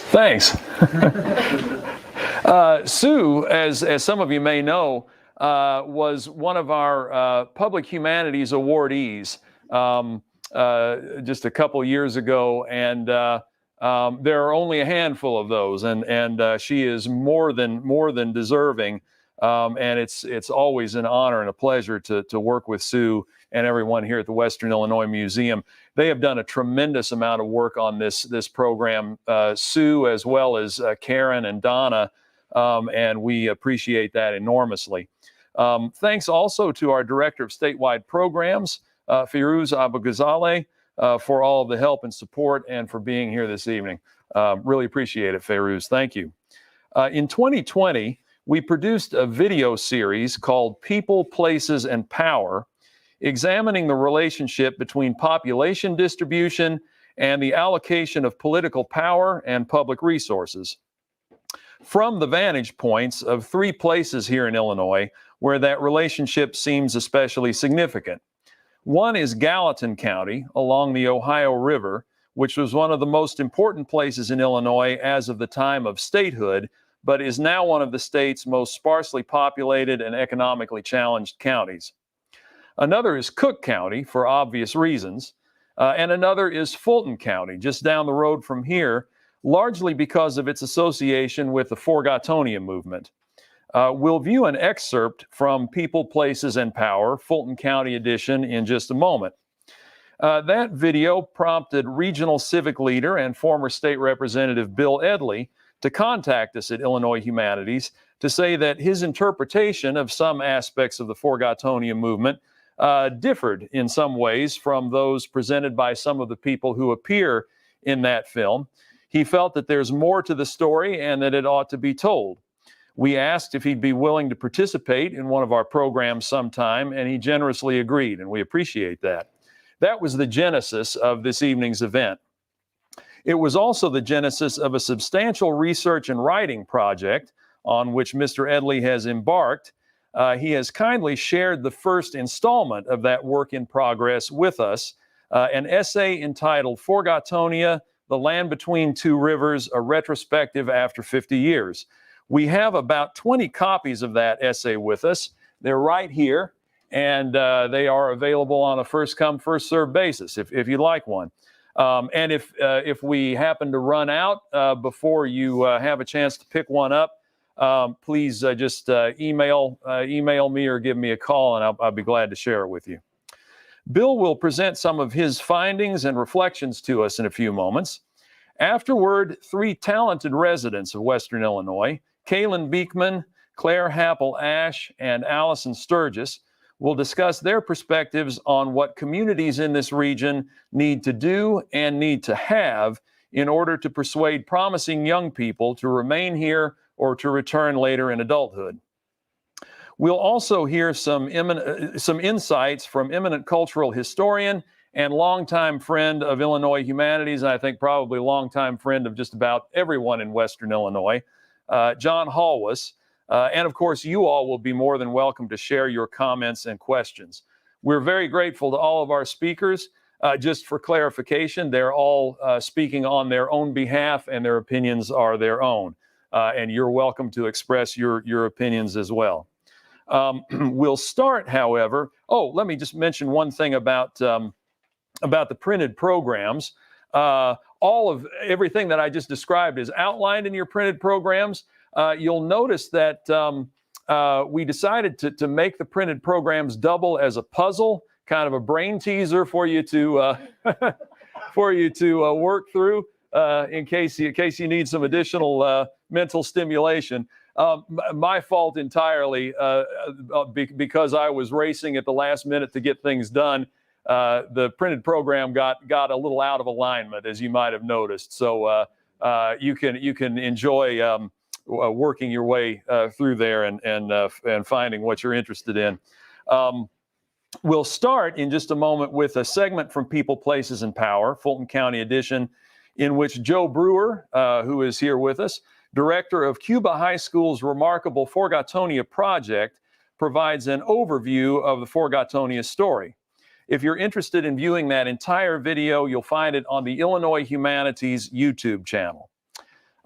Thanks. Sue, as some of you may know, was one of our public humanities awardees just a couple years ago, and there are only a handful of those, and she is more than deserving. And it's always an honor and a pleasure to work with Sue and everyone here at the Western Illinois Museum. They have done a tremendous amount of work on this program, Sue as well as Karen and Donna, and we appreciate that enormously. Thanks also to our Director of Statewide Programs, Firuz Abu-Ghazaleh, for all of the help and support and for being here this evening. Really appreciate it, Firuz. Thank you. In 2020, we produced a video series called People, Places, and Power, examining the relationship between population distribution and the allocation of political power and public resources, from the vantage points of 3 places here in Illinois where that relationship seems especially significant. One is Gallatin County along the Ohio River, which was one of the most important places in Illinois as of the time of statehood, but is now one of the state's most sparsely populated and economically challenged counties. Another is Cook County, for obvious reasons, and another is Fulton County, just down the road from here, largely because of its association with the Forgottonia movement. We'll view an excerpt from People, Places, and Power, Fulton County edition, in just a moment. That video prompted regional civic leader and former state representative Bill Edley to contact us at Illinois Humanities to say that his interpretation of some aspects of the Forgottonia movement differed in some ways from those presented by some of the people who appear in that film. He felt that there's more to the story and that it ought to be told. We asked if he'd be willing to participate in one of our programs sometime, and he generously agreed, and we appreciate that. That was the genesis of this evening's event. It was also the genesis of a substantial research and writing project on which Mr. Edley has embarked. He has kindly shared the first installment of that work in progress with us, an essay entitled Forgottonia, The Land Between Two Rivers, a Retrospective After 50 Years. We have about 20 copies of that essay with us. They're right here, and they are available on a first-come, first-served basis if you'd like one. And if we happen to run out before you have a chance to pick one up, please just email me or give me a call, and I'll be glad to share it with you. Bill will present some of his findings and reflections to us in a few moments. Afterward, 3 talented residents of Western Illinois, Kaylin Beekman, Claire Happel-Ash, and Allison Sturgis, will discuss their perspectives on what communities in this region need to do and need to have in order to persuade promising young people to remain here or to return later in adulthood. We'll also hear some insights from eminent cultural historian and longtime friend of Illinois Humanities, and I think probably longtime friend of just about everyone in Western Illinois, John Hallwas. And of course, you all will be more than welcome to share your comments and questions. We're very grateful to all of our speakers. Just for clarification, they're all speaking on their own behalf, and their opinions are their own. And you're welcome to express your opinions as well. We'll start, however. Oh, let me just mention one thing about the printed programs. All of everything that I just described is outlined in your printed programs. You'll notice that we decided to make the printed programs double as a puzzle, kind of a brain teaser for you to work through in case you need some additional mental stimulation. My fault entirely, because I was racing at the last minute to get things done. The printed program got a little out of alignment, as you might have noticed. So you can enjoy working your way through there and finding what you're interested in. We'll start in just a moment with a segment from People, Places, and Power, Fulton County edition, in which Joe Brewer, who is here with us, director of Cuba High School's remarkable Forgottonia project, provides an overview of the Forgottonia story. If you're interested in viewing that entire video, you'll find it on the Illinois Humanities YouTube channel.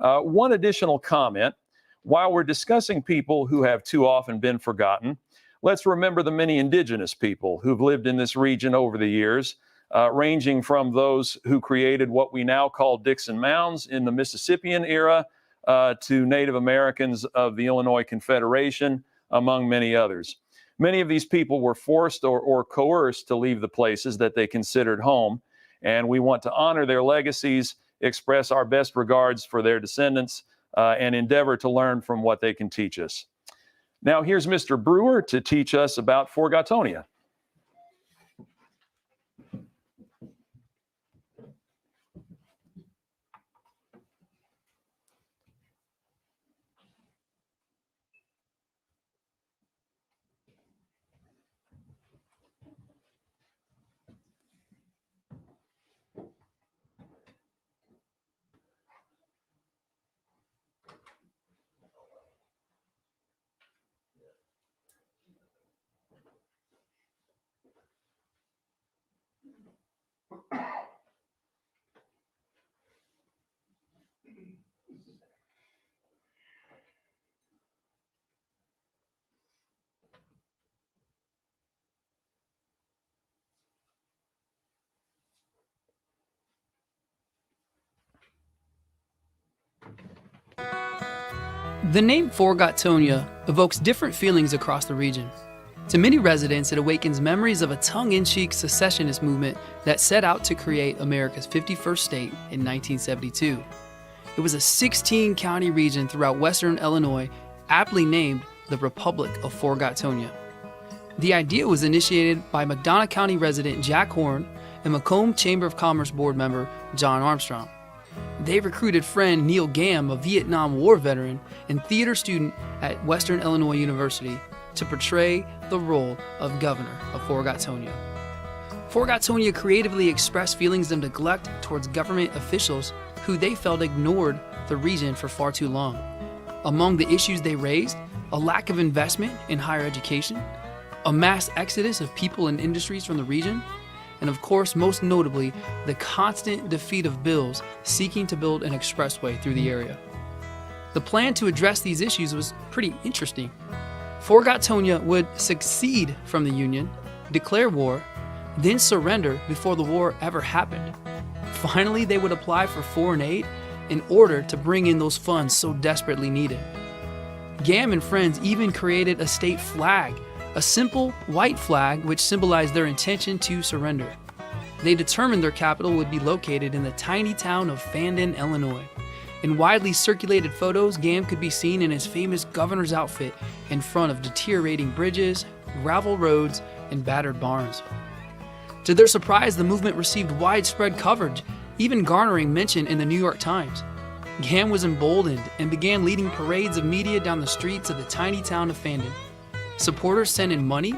One additional comment: while we're discussing people who have too often been forgotten, let's remember the many indigenous people who've lived in this region over the years, ranging from those who created what we now call Dixon Mounds in the Mississippian era to Native Americans of the Illinois Confederation, among many others. Many of these people were forced or coerced to leave the places that they considered home, and we want to honor their legacies, express our best regards for their descendants, and endeavor to learn from what they can teach us. Now here's Mr. Brewer to teach us about Forgottonia. The name Forgottonia evokes different feelings across the region. To many residents, it awakens memories of a tongue-in-cheek secessionist movement that set out to create America's 51st state in 1972. It was a 16-county region throughout Western Illinois, aptly named the Republic of Forgottonia. The idea was initiated by McDonough County resident Jack Horn and Macomb Chamber of Commerce board member John Armstrong. They recruited friend Neil Gamm, a Vietnam War veteran and theater student at Western Illinois University, to portray the role of governor of Forgottonia. Forgottonia creatively expressed feelings of neglect towards government officials who they felt ignored the region for far too long. Among the issues they raised, a lack of investment in higher education, a mass exodus of people and industries from the region, and of course, most notably, the constant defeat of bills seeking to build an expressway through the area. The plan to address these issues was pretty interesting. Forgottonia would secede from the Union, declare war, then surrender before the war ever happened. Finally, they would apply for foreign aid in order to bring in those funds so desperately needed. Gamm and friends even created a state flag, a simple white flag which symbolized their intention to surrender. They determined their capital would be located in the tiny town of Fandon, Illinois. In widely circulated photos, Gamm could be seen in his famous governor's outfit in front of deteriorating bridges, gravel roads, and battered barns. To their surprise, the movement received widespread coverage, even garnering mention in the New York Times. Gamm was emboldened and began leading parades of media down the streets of the tiny town of Fandon. Supporters sent in money,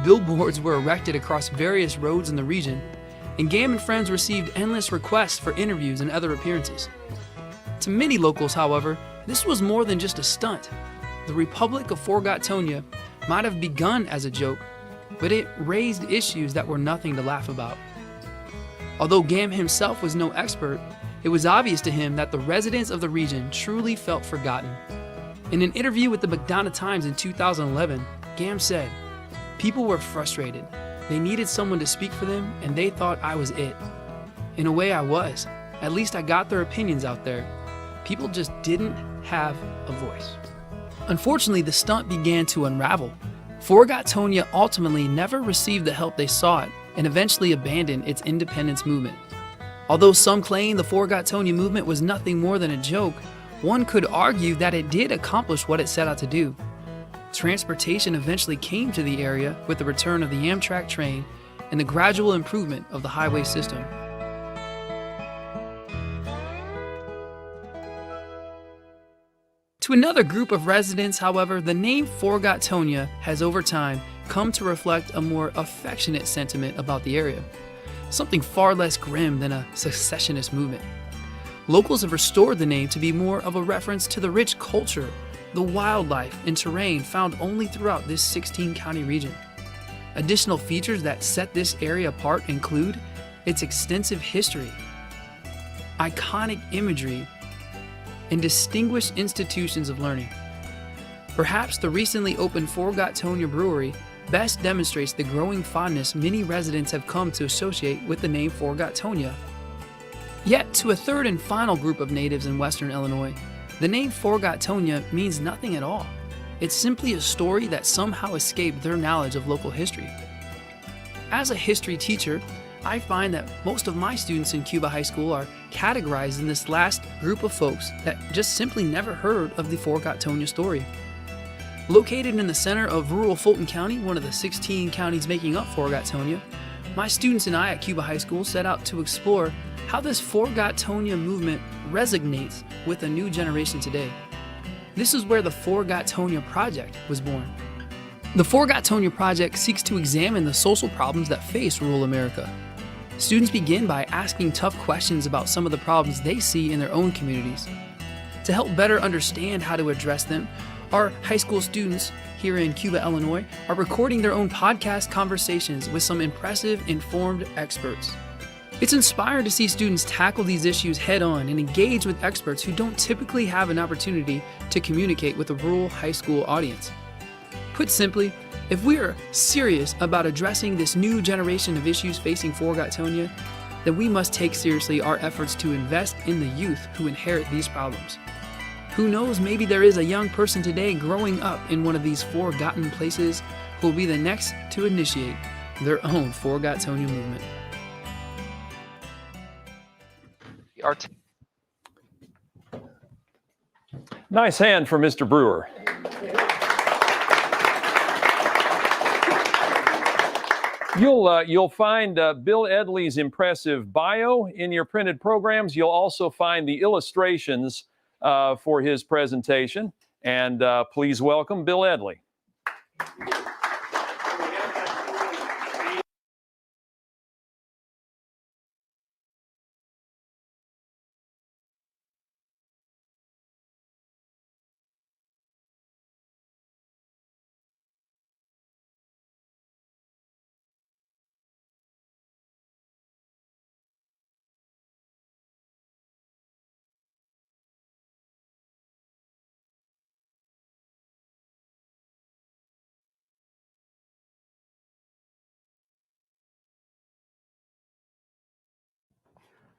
billboards were erected across various roads in the region, and Gamm and friends received endless requests for interviews and other appearances. To many locals, however, this was more than just a stunt. The Republic of Forgottonia might have begun as a joke, but it raised issues that were nothing to laugh about. Although Gamm himself was no expert, it was obvious to him that the residents of the region truly felt forgotten. In an interview with the McDonough Times in 2011, Gamm said, "People were frustrated. They needed someone to speak for them, and they thought I was it. In a way, I was. At least I got their opinions out there. People just didn't have a voice." Unfortunately, the stunt began to unravel. Forgottonia ultimately never received the help they sought and eventually abandoned its independence movement. Although some claim the Forgottonia movement was nothing more than a joke, one could argue that it did accomplish what it set out to do. Transportation eventually came to the area with the return of the Amtrak train and the gradual improvement of the highway system. To another group of residents, however, the name Forgottonia has over time come to reflect a more affectionate sentiment about the area, something far less grim than a secessionist movement. Locals have restored the name to be more of a reference to the rich culture, the wildlife, and terrain found only throughout this 16-county region. Additional features that set this area apart include its extensive history, iconic imagery, and distinguished institutions of learning. Perhaps the recently opened Forgottonia Brewery best demonstrates the growing fondness many residents have come to associate with the name Forgottonia. Yet, to a third and final group of natives in Western Illinois, the name Forgottonia means nothing at all. It's simply a story that somehow escaped their knowledge of local history. As a history teacher, I find that most of my students in Cuba High School are categorized in this last group of folks that just simply never heard of the Forgottonia story. Located in the center of rural Fulton County, one of the 16 counties making up Forgottonia, my students and I at Cuba High School set out to explore how this Forgottonia movement resonates with a new generation today. This is where the Forgottonia Project was born. The Forgottonia Project seeks to examine the social problems that face rural America. Students begin by asking tough questions about some of the problems they see in their own communities. To help better understand how to address them, our high school students here in Cuba, Illinois, are recording their own podcast conversations with some impressive, informed experts. It's inspiring to see students tackle these issues head-on and engage with experts who don't typically have an opportunity to communicate with a rural high school audience. Put simply, if we are serious about addressing this new generation of issues facing Forgottonia, then we must take seriously our efforts to invest in the youth who inherit these problems. Who knows, maybe there is a young person today growing up in one of these forgotten places who will be the next to initiate their own Forgottonia movement. Nice hand for Mr. Brewer. You'll find Bill Edley's impressive bio in your printed programs. You'll also find the illustrations for his presentation. And please welcome Bill Edley.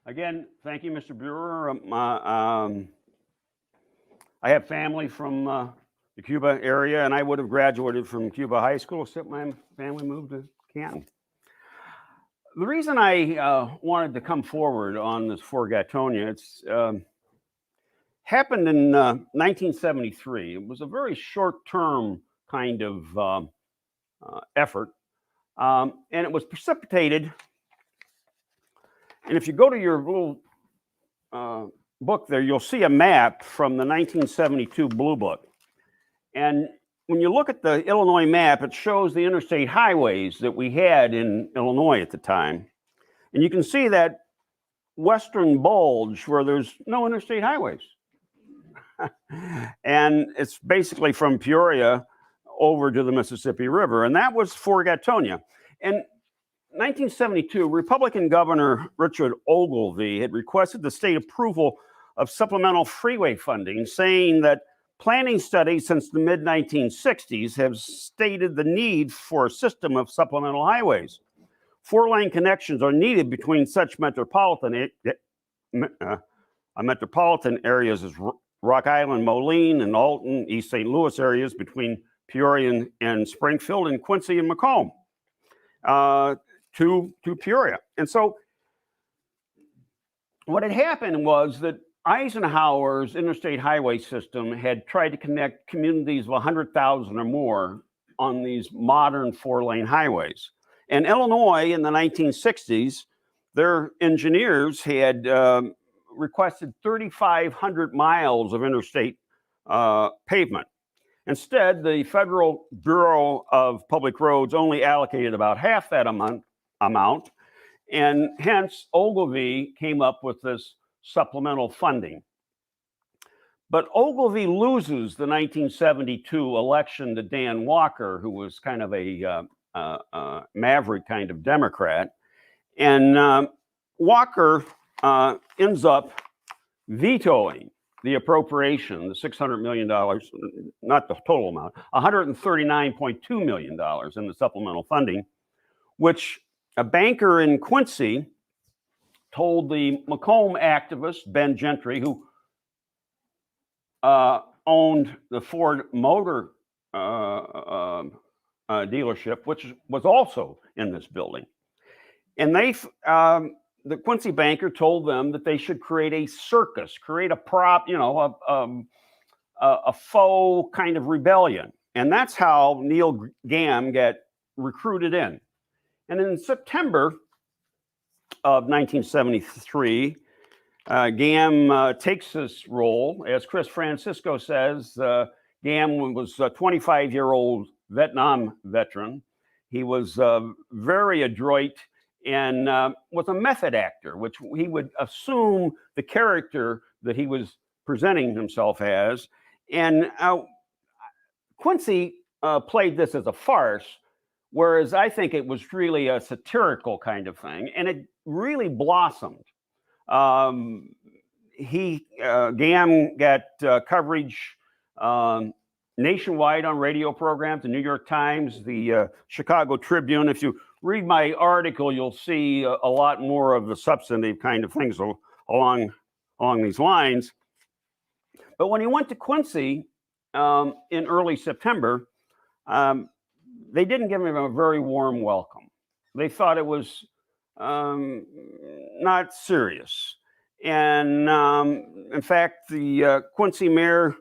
Again, thank you, Mr. Brewer. I have family from the Cuba area, and I would have graduated from Cuba High School, except my family moved to Canton. The reason I wanted to come forward on this Forgottonia, it's happened in 1973. It was a very short-term kind of effort, and it was precipitated. And if you go to your little book there, you'll see a map from the 1972 Blue Book. And when you look at the Illinois map, it shows the interstate highways that we had in Illinois at the time. And you can see that western bulge where there's no interstate highways. And it's basically from Peoria over to the Mississippi River. And that was Forgottonia. And 1972, Republican Governor Richard Ogilvie had requested the state approval of supplemental freeway funding, saying that planning studies since the mid-1960s have stated the need for a system of supplemental highways. 4-lane connections are needed between such metropolitan areas as Rock Island, Moline, and Alton, East St. Louis areas between Peoria and Springfield, and Quincy and Macomb. To Peoria. And so what had happened was that Eisenhower's interstate highway system had tried to connect communities of 100,000 or more on these modern 4-lane highways. And Illinois in the 1960s, their engineers had requested 3,500 miles of interstate pavement. Instead, the Federal Bureau of Public Roads only allocated about half that amount, and hence Ogilvie came up with this supplemental funding. But Ogilvie loses the 1972 election to Dan Walker, who was kind of a maverick kind of Democrat, and Walker ends up vetoing the appropriation, the $600 million, not the total amount, $139.2 million in the supplemental funding, which a banker in Quincy told the Macomb activist, Ben Gentry, who owned the Ford Motor dealership, which was also in this building. And the Quincy banker told them that they should create a circus, create a prop, a faux kind of rebellion. And that's how Neil Gamm got recruited in. And in September of 1973, Gamm takes this role. As Chris Francisco says, Gamm was a 25-year-old Vietnam veteran. He was very adroit and was a method actor, which he would assume the character that he was presenting himself as. And Quincy played this as a farce, whereas I think it was really a satirical kind of thing, and it really blossomed. Gamm got coverage nationwide on radio programs, the New York Times, the Chicago Tribune. If you read my article, you'll see a lot more of the substantive kind of things along these lines. But when he went to Quincy in early September, they didn't give him a very warm welcome. They thought it was not serious. And in fact, the Quincy mayor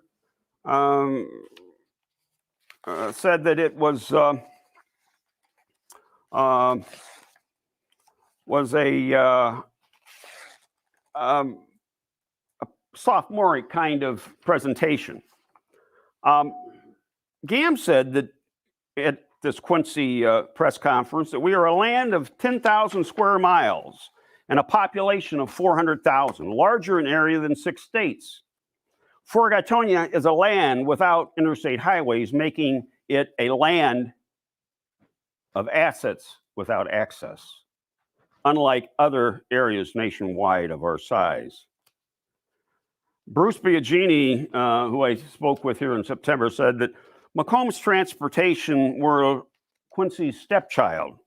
said that it was a sophomoric kind of presentation. Gamm said that at this Quincy press conference that we are a land of 10,000 square miles and a population of 400,000, larger in area than 6 states. Forgottonia is a land without interstate highways, making it a land of assets without access, unlike other areas nationwide of our size. Bruce Biagini, who I spoke with here in September, said that Macomb's transportation were Quincy's stepchild.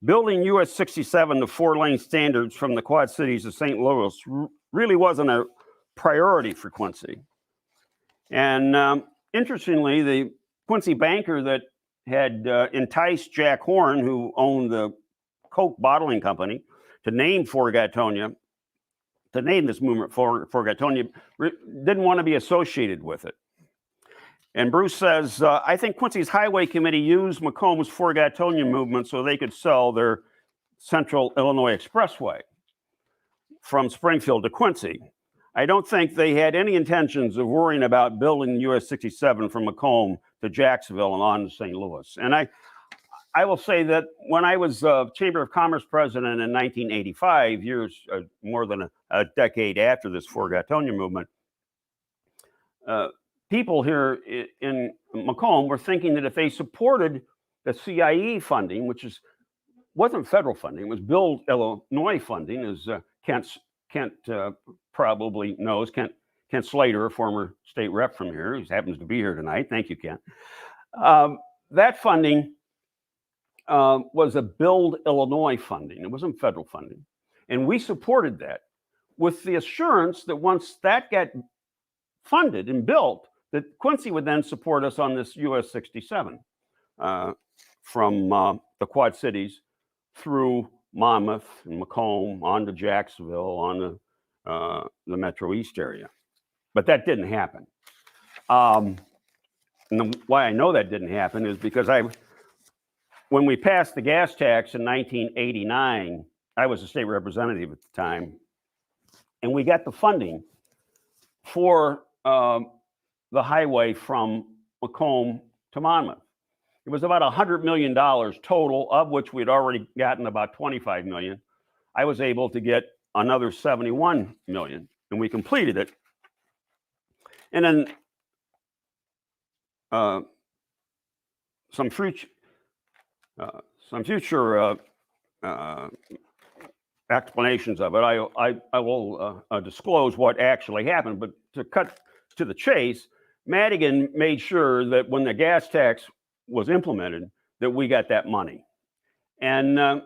Building US 67 to 4-lane standards from the Quad Cities of St. Louis really wasn't a priority for Quincy. And interestingly, the Quincy banker that had enticed Jack Horn, who owned the Coke bottling company, to name Forgottonia, to name this movement Forgottonia, didn't want to be associated with it. And Bruce says, I think Quincy's highway committee used Macomb's Forgottonia movement so they could sell their Central Illinois Expressway from Springfield to Quincy. I don't think they had any intentions of worrying about building US 67 from Macomb to Jacksonville and on to St. Louis. And I will say that when I was Chamber of Commerce president in 1985, years more than a decade after this Forgottonia movement, people here in Macomb were thinking that if they supported the CIE funding, which wasn't federal funding, it was Build Illinois funding, as Kent probably knows. Kent Slater, a former state rep from here, who happens to be here tonight. Thank you, Kent. That funding was a Build Illinois funding. It wasn't federal funding. And we supported that with the assurance that once that got funded and built, that Quincy would then support us on this US 67 from the Quad Cities through Monmouth and Macomb, on to Jacksonville, on to the Metro East area. But that didn't happen. And why I know that didn't happen is because when we passed the gas tax in 1989, I was a state representative at the time, and we got the funding for the highway from Macomb to Monmouth. It was about $100 million total, of which we'd already gotten about $25 million. I was able to get another $71 million, and we completed it. And then some future explanations of it. I will disclose what actually happened, but to cut to the chase, Madigan made sure that when the gas tax was implemented, that we got that money. And I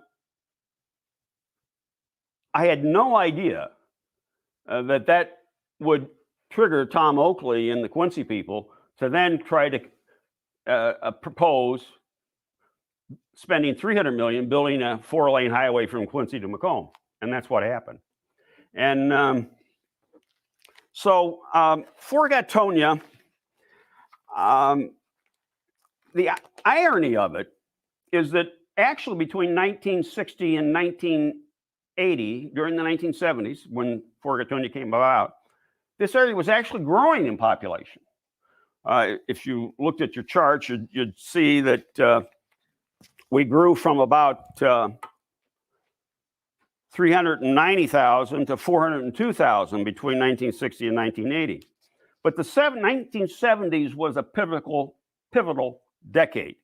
had no idea that would trigger Tom Oakley and the Quincy people to then try to propose spending $300 million building a 4-lane highway from Quincy to Macomb, and that's what happened. And so Forgottonia, the irony of it is that actually between 1960 and 1980, during the 1970s, when Forgottonia came about, this area was actually growing in population. If you looked at your charts, you'd see that we grew from about 390,000 to 402,000 between 1960 and 1980. But the 1970s was a pivotal decade,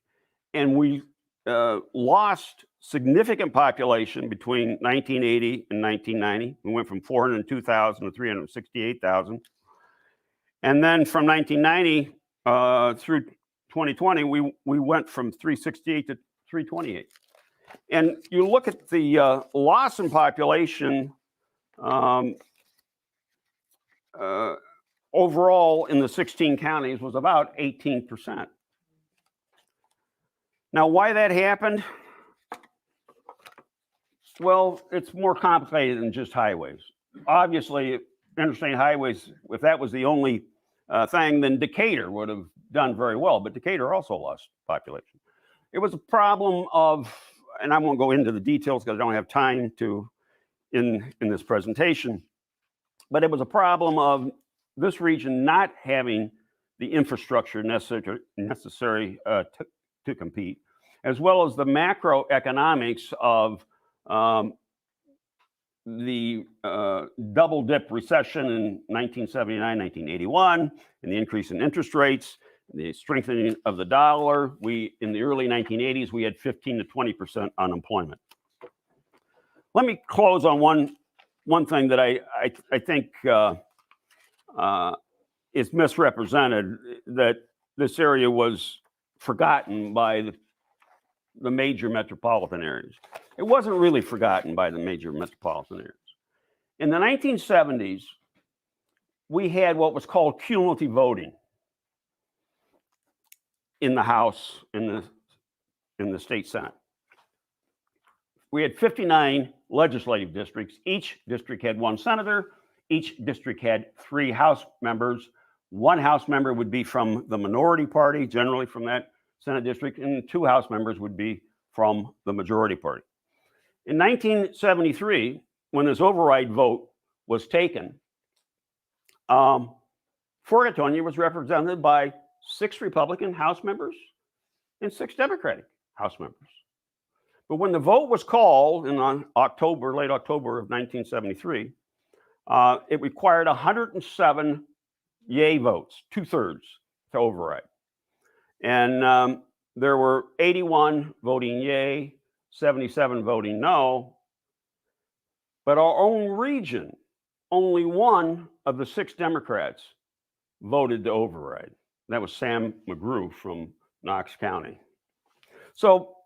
and we lost significant population between 1980 and 1990. We went from 402,000 to 368,000. And then from 1990 through 2020, we went from 368 to 328. And you look at the loss in population overall in the 16 counties was about 18%. Now, why that happened? Well, it's more complicated than just highways. Obviously, interstate highways, if that was the only thing, then Decatur would have done very well, but Decatur also lost population. It was a problem of, and I won't go into the details because I don't have time to in this presentation, but it was a problem of this region not having the infrastructure necessary to compete, as well as the macroeconomics of the double dip recession in 1979, 1981, and the increase in interest rates, the strengthening of the dollar. In the early 1980s, we had 15 to 20% unemployment. Let me close on one thing that I think is misrepresented, that this area was forgotten by the major metropolitan areas. It wasn't really forgotten by the major metropolitan areas. In the 1970s, we had what was called cumulative voting in the House, in the state Senate. We had 59 legislative districts. Each district had one senator. Each district had 3 House members. One House member would be from the minority party, generally from that Senate district, and 2 House members would be from the majority party. In 1973, when this override vote was taken, Forgottonia was represented by 6 Republican House members and 6 Democratic House members. But when the vote was called in late October of 1973, it required 107 yay votes, 2/3, to override. And there were 81 voting yay, 77 voting no. But our own region, only one of the 6 Democrats voted to override. That was Sam McGrew from Knox County. So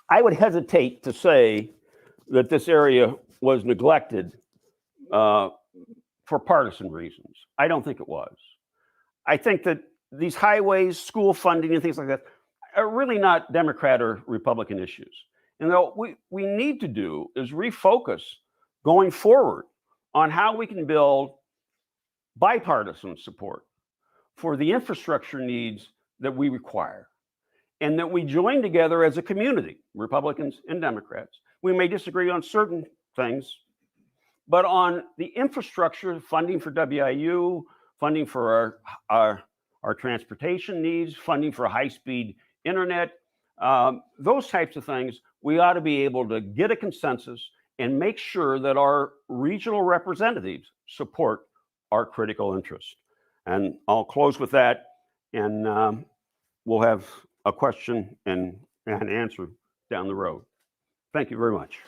I would hesitate to say that this area was neglected for partisan reasons. I don't think it was. I think that these highways, school funding, and things like that are really not Democrat or Republican issues. And what we need to do is refocus going forward on how we can build bipartisan support for the infrastructure needs that we require, and that we join together as a community, Republicans and Democrats. We may disagree on certain things, but on the infrastructure, funding for WIU, funding for our transportation needs, funding for high-speed internet, those types of things, we ought to be able to get a consensus and make sure that our regional representatives support our critical interests. And I'll close with that, and we'll have a question and answer down the road. Thank you very much.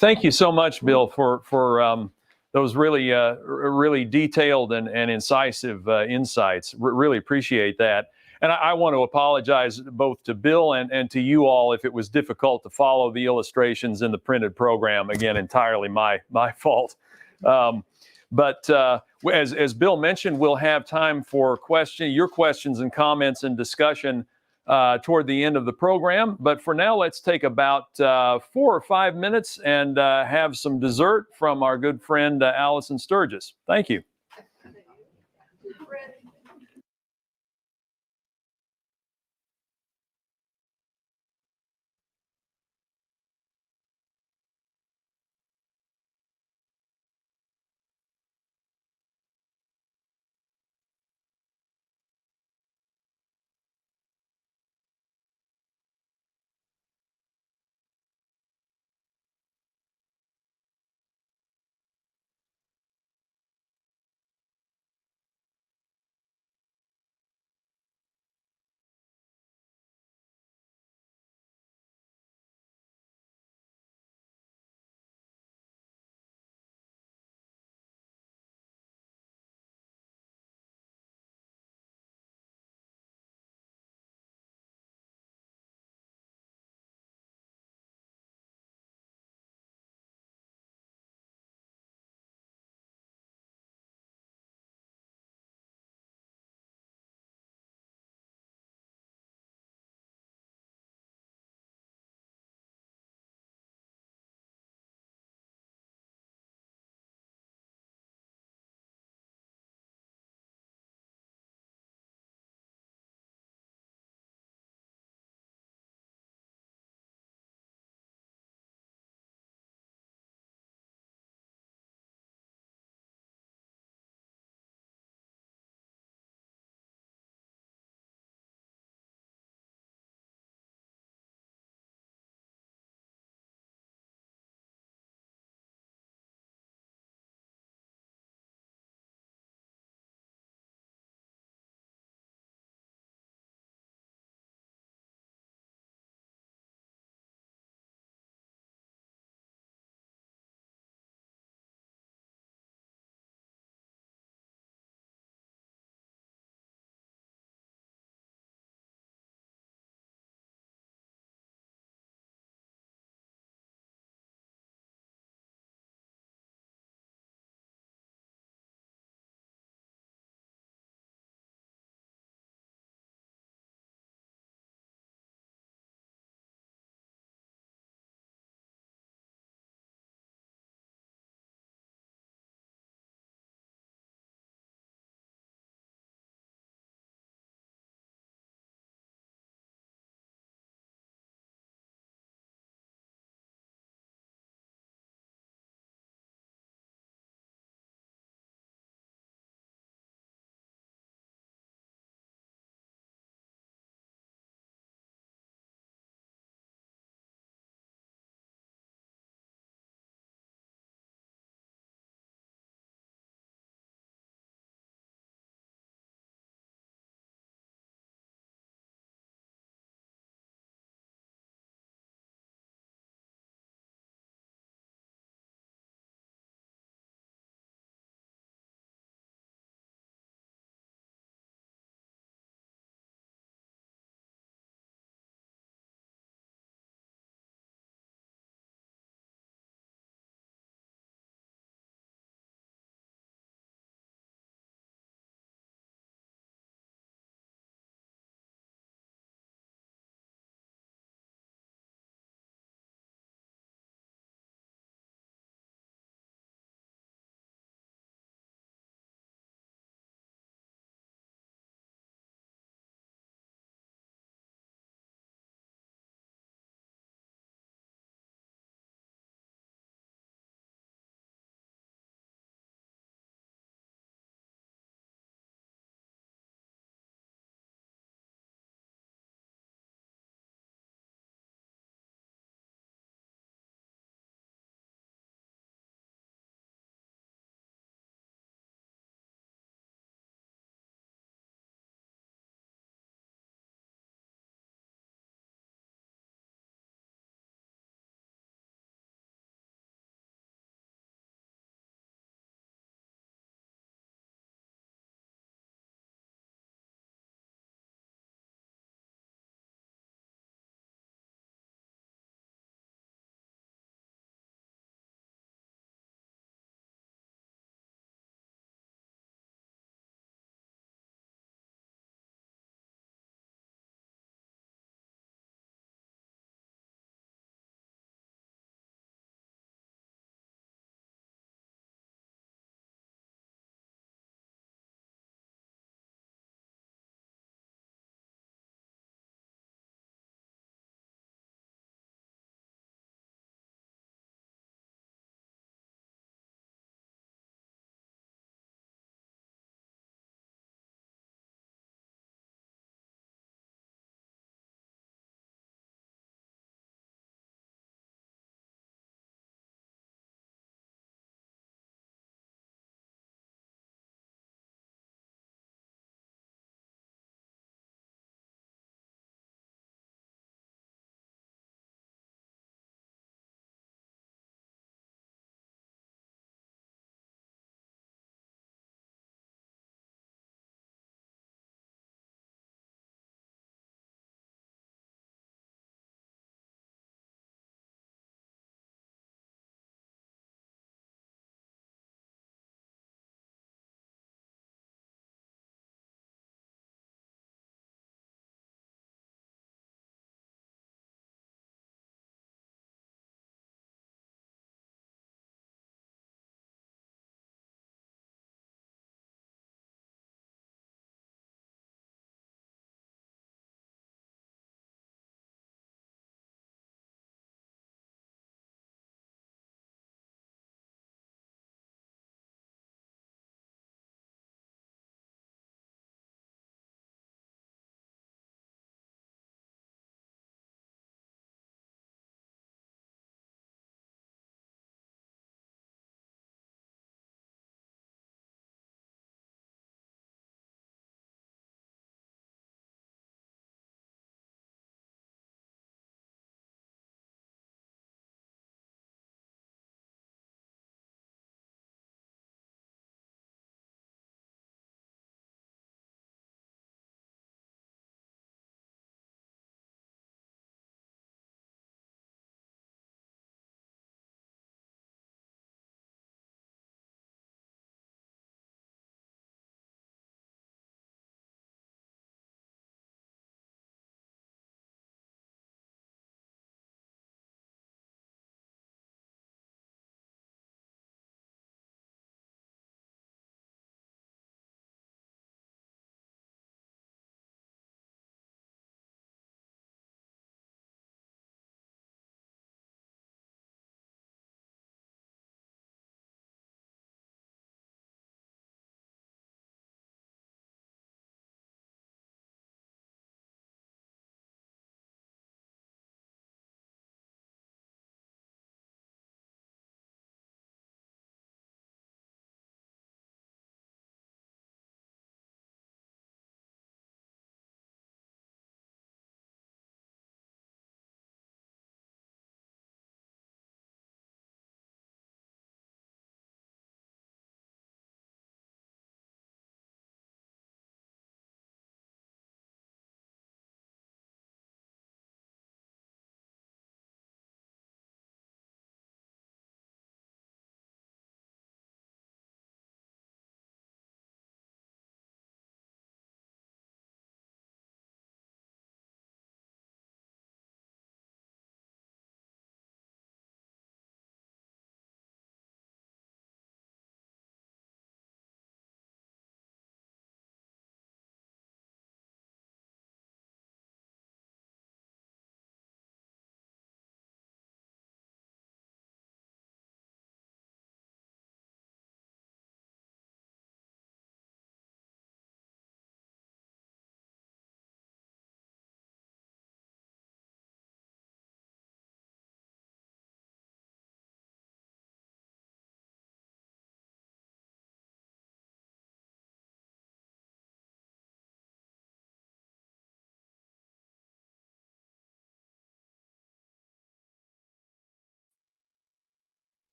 Thank you so much, Bill, for those really detailed and incisive insights. Really appreciate that. And I want to apologize both to Bill and to you all if it was difficult to follow the illustrations in the printed program. Again, entirely my fault. But as Bill mentioned, we'll have time for your questions and comments and discussion toward the end of the program. But for now, let's take about 4 or 5 minutes and have some dessert from our good friend Allison Sturgis. Thank you.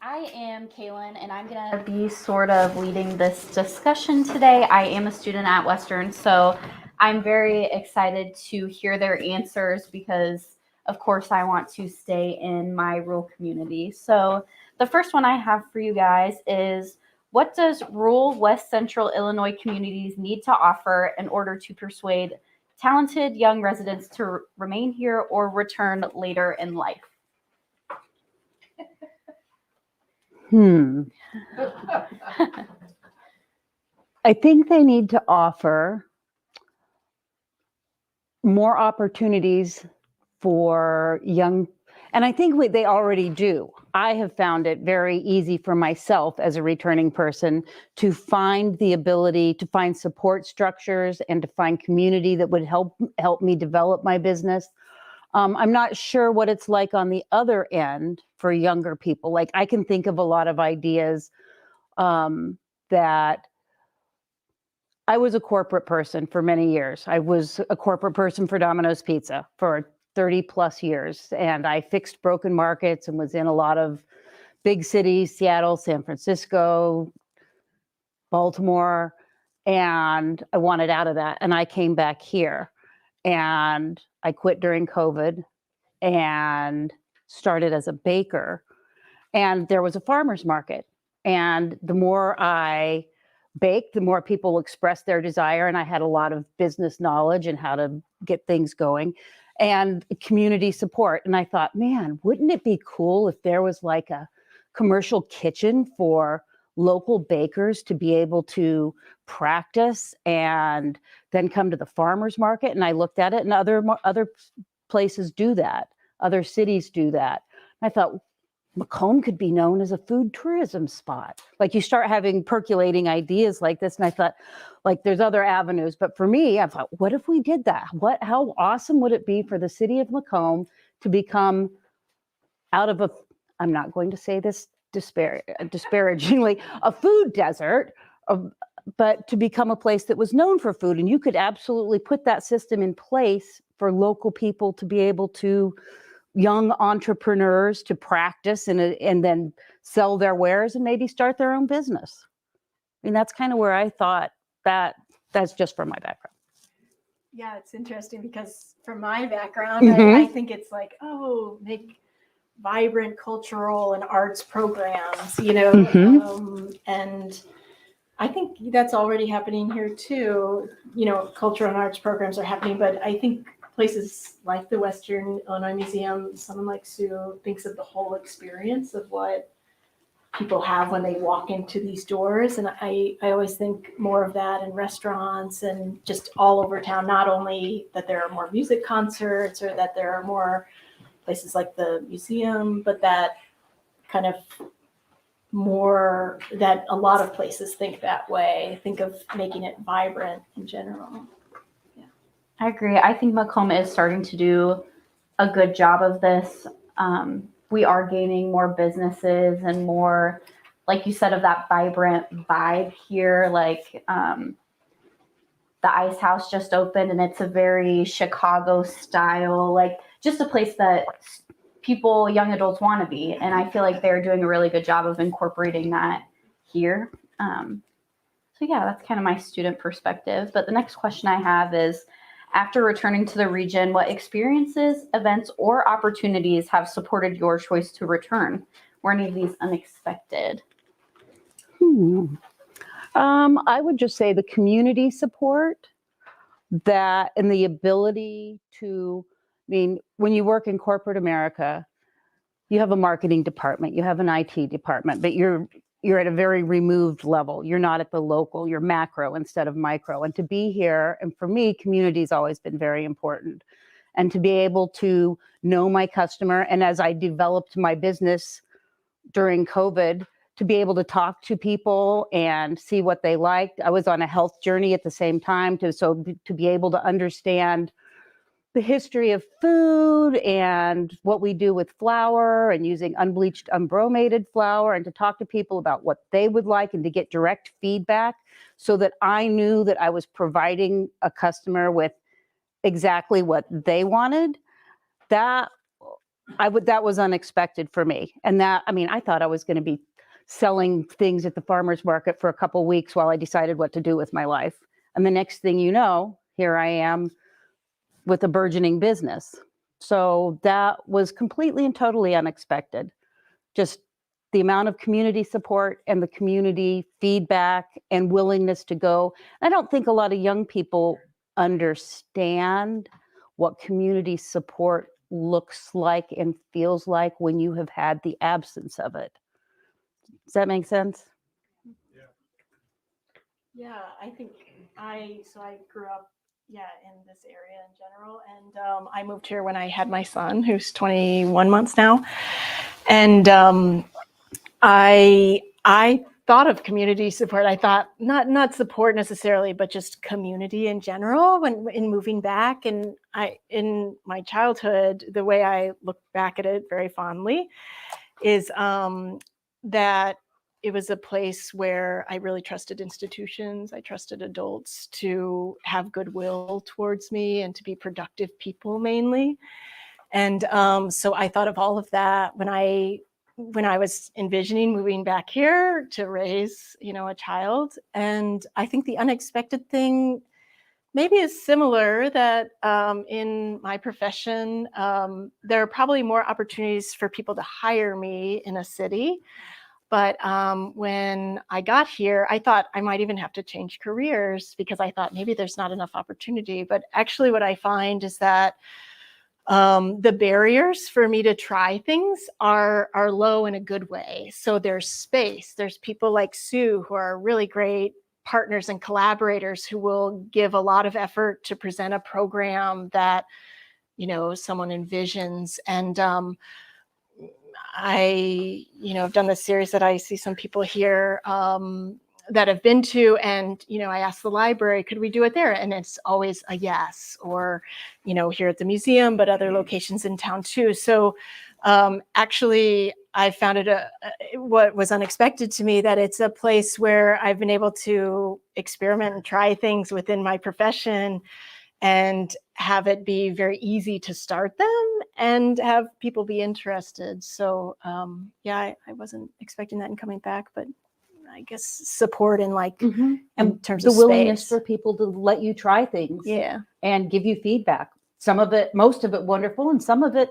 I am Kaylin, and I'm going to be sort of leading this discussion today. I am a student at Western, so I'm very excited to hear their answers because, of course, I want to stay in my rural community. So the first one I have for you guys is, what does rural West-Central Illinois communities need to offer in order to persuade talented young residents to remain here or return later in life? I think they need to offer more opportunities for young, and I think they already do. I have found it very easy for myself as a returning person to find the ability to find support structures and to find community that would help me develop my business. I'm not sure what it's like on the other end for younger people. Like, I can think of a lot of ideas that I was a corporate person for many years. I was a corporate person for Domino's Pizza for 30 plus years. And I fixed broken markets and was in a lot of big cities, Seattle, San Francisco, Baltimore. And I wanted out of that. And I came back here. And I quit during COVID and started as a baker. And there was a farmer's market. And the more I baked, the more people expressed their desire. And I had a lot of business knowledge and how to get things going and community support. And I thought, man, wouldn't it be cool if there was like a commercial kitchen for local bakers to be able to practice and then come to the farmer's market? And I looked at it, and other places do that. Other cities do that. And I thought, Macomb could be known as a food tourism spot. Like, you start having percolating ideas like this. And I thought, like, there's other avenues. But for me, I thought, what if we did that? How awesome would it be for the city of Macomb to become, out of I'm not going to say this disparagingly, a food desert, but to become a place that was known for food. And you could absolutely put that system in place for local people to be able to, young entrepreneurs, to practice and then sell their wares and maybe start their own business. I mean, that's kind of where I thought that's just from my background. Yeah, it's interesting because from my background, I think it's like, make vibrant cultural and arts programs, and I think that's already happening here too. Cultural and arts programs are happening, but I think places like the Western Illinois Museum, someone like Sue thinks of the whole experience of what people have when they walk into these doors. And I always think more of that in restaurants and just all over town, not only that there are more music concerts or that there are more places like the museum, but that kind of more, that a lot of places think that way, think of making it vibrant in general. I agree. I think Macomb is starting to do a good job of this. We are gaining more businesses and more, like you said, of that vibrant vibe here. Like the Ice House just opened, and it's a very Chicago style, like just a place that people, young adults, want to be. And I feel like they're doing a really good job of incorporating that here. So yeah, that's kind of my student perspective. But the next question I have is, after returning to the region, what experiences, events, or opportunities have supported your choice to return? Were any of these unexpected? I would just say the community support, that, and the ability to, when you work in corporate America, you have a marketing department, you have an IT department, but you're at a very removed level. You're not at the local, you're macro instead of micro. And to be here, and for me, community's always been very important. And to be able to know my customer, and as I developed my business during COVID, to be able to talk to people and see what they liked. I was on a health journey at the same time, to be able to understand the history of food and what we do with flour and using unbleached, unbromated flour, and to talk to people about what they would like and to get direct feedback so that I knew that I was providing a customer with exactly what they wanted. That that was unexpected for me. And that, I mean, I thought I was going to be selling things at the farmer's market for a couple of weeks while I decided what to do with my life. And the next thing you know, here I am with a burgeoning business. So that was completely and totally unexpected. Just the amount of community support and the community feedback and willingness to go. I don't think a lot of young people understand what community support looks like and feels like when you have had the absence of it. Does that make sense? Yeah, I think I grew up, in this area in general. And I moved here when I had my son, who's 21 months now. And I thought of community support. I thought not support necessarily, but just community in general when in moving back. And in my childhood, the way I look back at it very fondly is that it was a place where I really trusted institutions. I trusted adults to have goodwill towards me and to be productive people mainly. And so I thought of all of that when I was envisioning moving back here to raise, a child. And I think the unexpected thing maybe is similar that in my profession, there are probably more opportunities for people to hire me in a city. But when I got here, I thought I might even have to change careers because I thought maybe there's not enough opportunity. But actually what I find is that the barriers for me to try things are low in a good way. So there's space. There's people like Sue who are really great partners and collaborators who will give a lot of effort to present a program that, someone envisions. And I, have done this series that I see some people here that have been to, and, I asked the library, could we do it there? And it's always a yes, or, here at the museum, but other locations in town too. So actually, I found it what was unexpected to me, that it's a place where I've been able to experiment and try things within my profession and have it be very easy to start them and have people be interested. So I wasn't expecting that in coming back, but I guess support in in terms of the willingness space for people to let you try things, Yeah. and give you feedback. Some of it, most of it wonderful, and some of it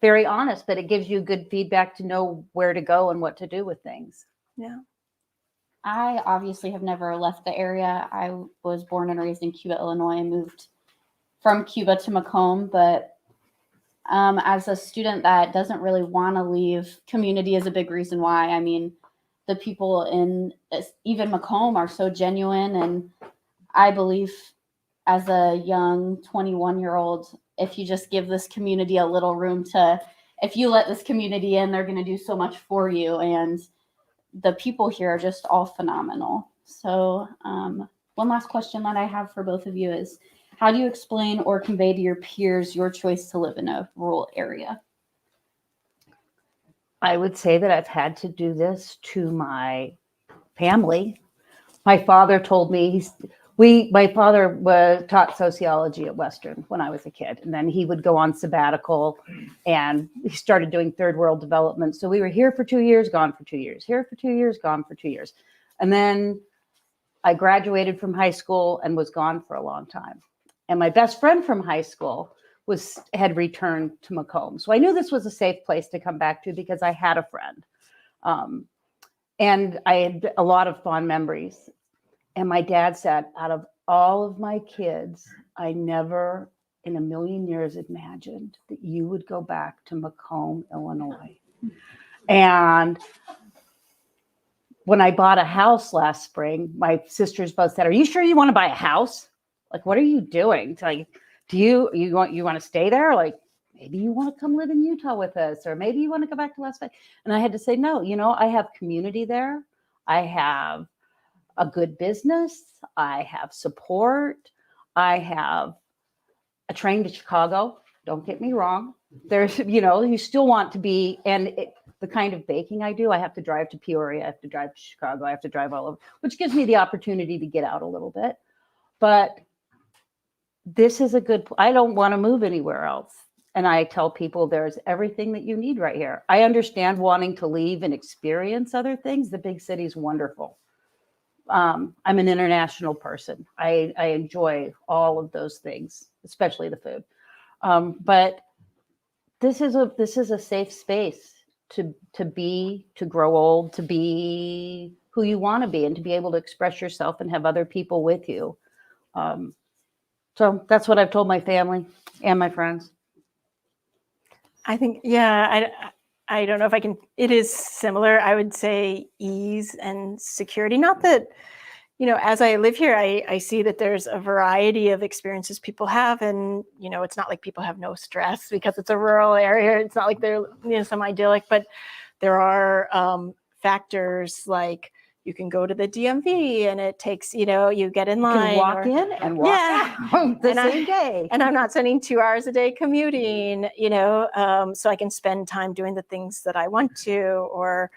very honest, but it gives you good feedback to know where to go and what to do with things. Yeah. I obviously have never left the area. I was born and raised in Cuba, Illinois, and moved from Cuba to Macomb. But as a student that doesn't really want to leave, community is a big reason why. I mean, the people in even Macomb are so genuine. And I believe as a young 21-year-old, if you just give this community a little room if you let this community in, they're going to do so much for you. And the people here are just all phenomenal. So one last question that I have for both of you is, how do you explain or convey to your peers your choice to live in a rural area? I would say that I've had to do this to my family. My father told me, my father was taught sociology at Western when I was a kid, and then he would go on sabbatical, and he started doing third world development. So we were here for 2 years, gone for 2 years, here for 2 years, gone for 2 years. And then I graduated from high school and was gone for a long time. And my best friend from high school had returned to Macomb. So I knew this was a safe place to come back to because I had a friend. And I had a lot of fond memories. And my dad said, out of all of my kids, I never in a million years imagined that you would go back to Macomb, Illinois. And when I bought a house last spring, my sisters both said, are you sure you want to buy a house? Like, what are you doing? It's like, do you want to stay there? Like, maybe you want to come live in Utah with us, or maybe you want to go back to Las Vegas. And I had to say, no, I have community there. I have a good business. I have support. I have a train to Chicago. Don't get me wrong. There's, you still want to be, and the kind of baking I do, I have to drive to Peoria. I have to drive to Chicago. I have to drive all over, which gives me the opportunity to get out a little bit. But this is I don't want to move anywhere else. And I tell people there's everything that you need right here. I understand wanting to leave and experience other things. The big city's wonderful. I'm an international person. I enjoy all of those things, especially the food. But this is a safe space to grow old, to be who you want to be, and to be able to express yourself and have other people with you. So that's what I've told my family and my friends. I think, yeah, I don't know if I can, it is similar. I would say ease and security. Not that, as I live here, I see that there's a variety of experiences people have. And, it's not like people have no stress because it's a rural area. It's not like they're, some idyllic, but there are factors like you can go to the DMV and it takes, you get in line. You can walk in and walk out the same day. And I'm not spending 2 hours a day commuting, so I can spend time doing the things that I want to, or,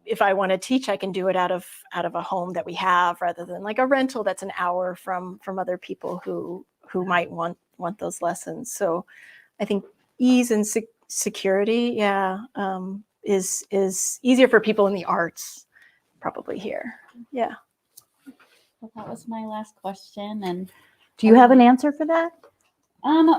if I want to teach, I can do it out of a home that we have rather than like a rental that's an hour from other people who might want those lessons. So I think ease and security, is easier for people in the arts probably here. Yeah. Well, that was my last question. And Do you have an answer for that?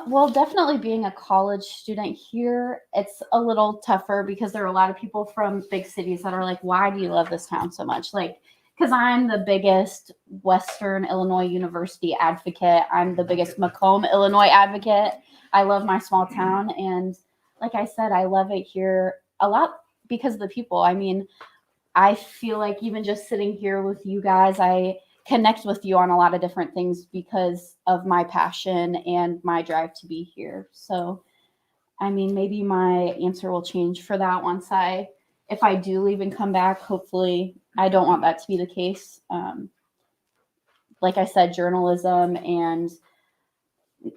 well, definitely being a college student here, it's a little tougher because there are a lot of people from big cities that are like, why do you love this town so much? Like, because I'm the biggest Western Illinois University advocate. I'm the biggest Macomb, Illinois advocate. I love my small town. And like I said, I love it here a lot because of the people. I mean, I feel like even just sitting here with you guys, I connect with you on a lot of different things because of my passion and my drive to be here. So, I mean, maybe my answer will change for that if I do leave and come back. Hopefully, I don't want that to be the case. Like I said, journalism and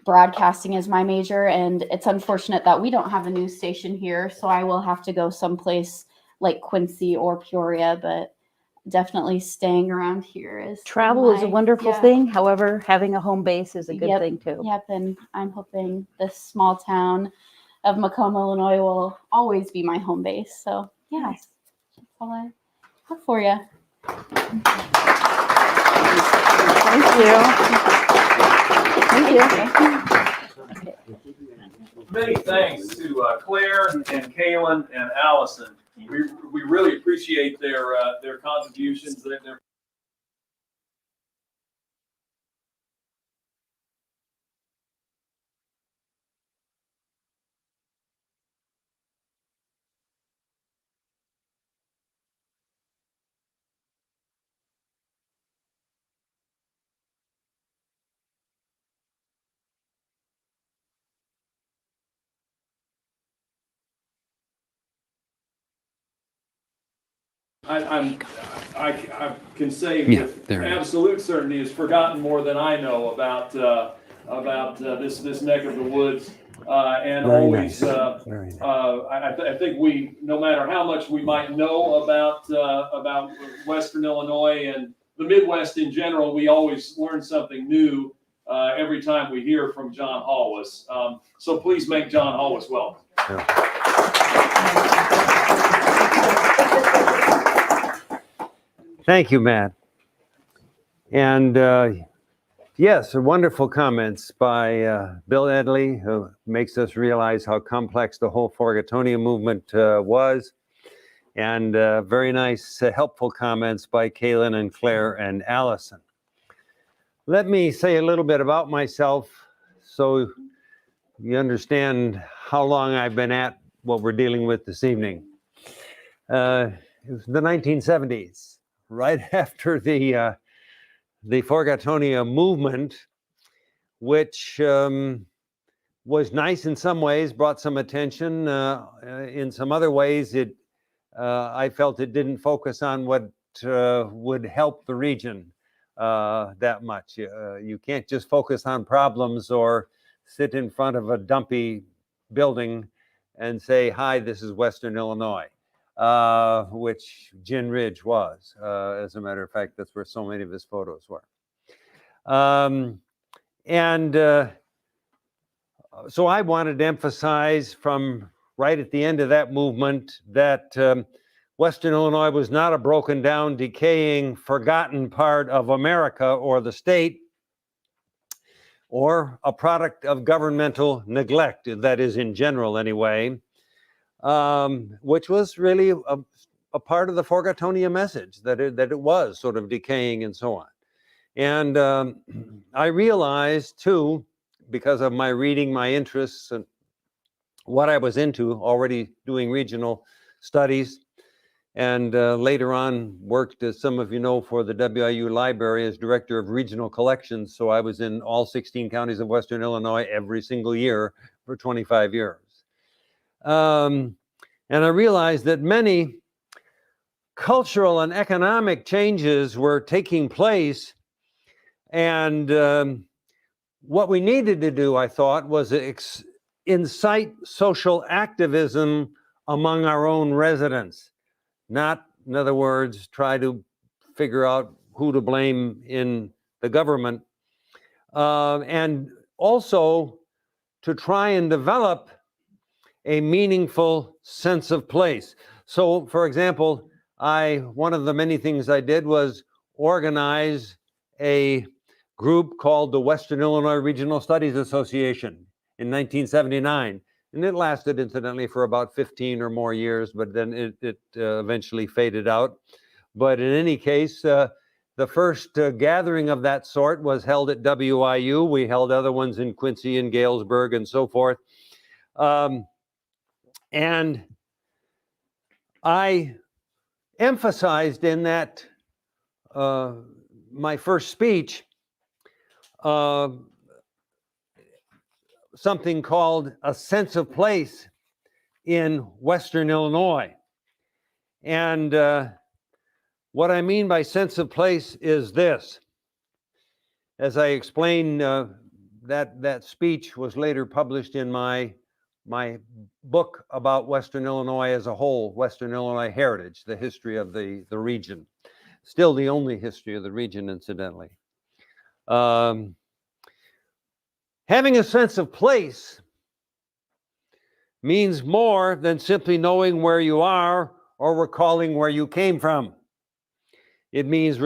broadcasting is my major, and it's unfortunate that we don't have a news station here. So I will have to go someplace like Quincy or Peoria, but definitely staying around here is Travel is a wonderful thing. However, having a home base is a good thing too. Yep, and I'm hoping this small town of Macomb, Illinois will always be my home base. So yeah, that's all I have for you. Thank you. Many thanks to Claire and Kaylin and Allison. We really appreciate their contributions. Their I can say with absolute certainty has forgotten more than I know about this neck of the woods, and Very always nice. Very nice. I think we, no matter how much we might know about Western Illinois and the Midwest in general, we always learn something new every time we hear from John Hallwas. So please make John Hallwas welcome. Yeah. Thank you, Matt. And yes, wonderful comments by Bill Edley, who makes us realize how complex the whole Forgottonia movement was. And very nice, helpful comments by Kaylin and Claire and Allison. Let me say a little bit about myself so you understand how long I've been at what we're dealing with this evening. It was the 1970s. Right after the Forgottonia movement, which was nice in some ways, brought some attention. In some other ways, I felt it didn't focus on what would help the region that much. You can't just focus on problems or sit in front of a dumpy building and say, "Hi, this is Western Illinois." Which Gin Ridge was. As a matter of fact, that's where so many of his photos were. So I wanted to emphasize from right at the end of that movement that Western Illinois was not a broken down, decaying, forgotten part of America or the state, or a product of governmental neglect, that is in general anyway, which was really a part of the Forgottonia message, that it was sort of decaying and so on. And I realized too, because of my reading, my interests, and what I was into, already doing regional studies, and later on worked, as some of you know, for the WIU Library as Director of Regional Collections. So I was in all 16 counties of Western Illinois every single year for 25 years. And I realized that many cultural and economic changes were taking place, and what we needed to do, I thought, was incite social activism among our own residents. Not, in other words, try to figure out who to blame in the government, and also to try and develop a meaningful sense of place. So, for example, one of the many things I did was organize a group called the Western Illinois Regional Studies Association in 1979. And it lasted, incidentally, for about 15 or more years, but then it eventually faded out. But in any case, the first gathering of that sort was held at WIU. We held other ones in Quincy and Galesburg and so forth. And I emphasized in that, my first speech, something called a sense of place in Western Illinois. And what I mean by sense of place is this. As I explained, that speech was later published in my book about Western Illinois as a whole, Western Illinois Heritage, the history of the region. Still the only history of the region, incidentally. Having a sense of place means more than simply knowing where you are or recalling where you came from. It means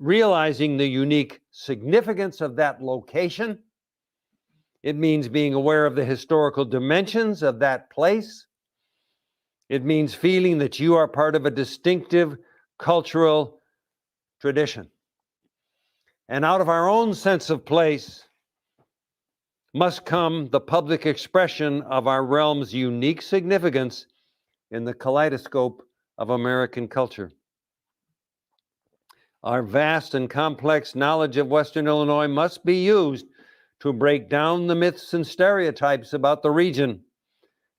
realizing the unique significance of that location. It means being aware of the historical dimensions of that place. It means feeling that you are part of a distinctive cultural tradition. And out of our own sense of place must come the public expression of our realm's unique significance in the kaleidoscope of American culture. Our vast and complex knowledge of Western Illinois must be used to break down the myths and stereotypes about the region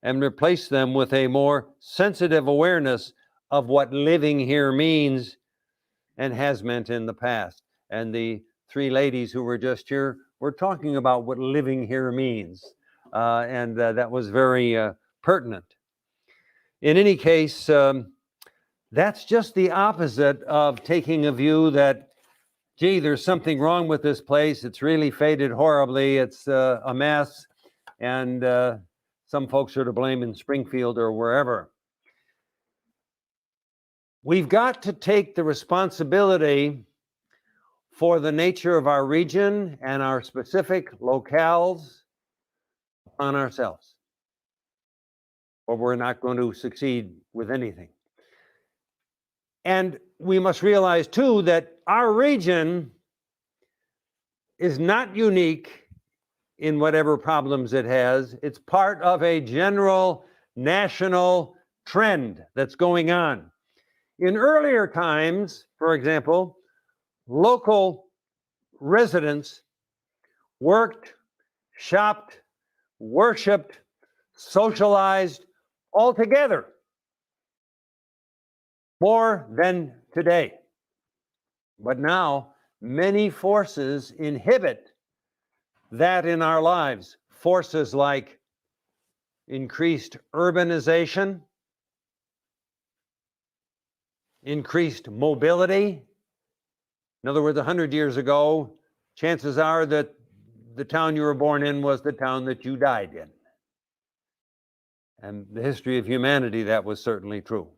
and replace them with a more sensitive awareness of what living here means and has meant in the past. And the three ladies who were just here were talking about what living here means. And that was very pertinent. In any case, that's just the opposite of taking a view that, gee, there's something wrong with this place. It's really faded horribly. It's a mess. And some folks are to blame in Springfield or wherever. We've got to take the responsibility for the nature of our region and our specific locales on ourselves, or we're not going to succeed with anything. And we must realize too that our region is not unique in whatever problems it has. It's part of a general national trend that's going on. In earlier times, for example, local residents worked, shopped, worshiped, socialized all together more than today. But now many forces inhibit that in our lives. Forces like increased urbanization, increased mobility. In other words, 100 years ago, chances are that the town you were born in was the town that you died in. And the history of humanity, that was certainly true.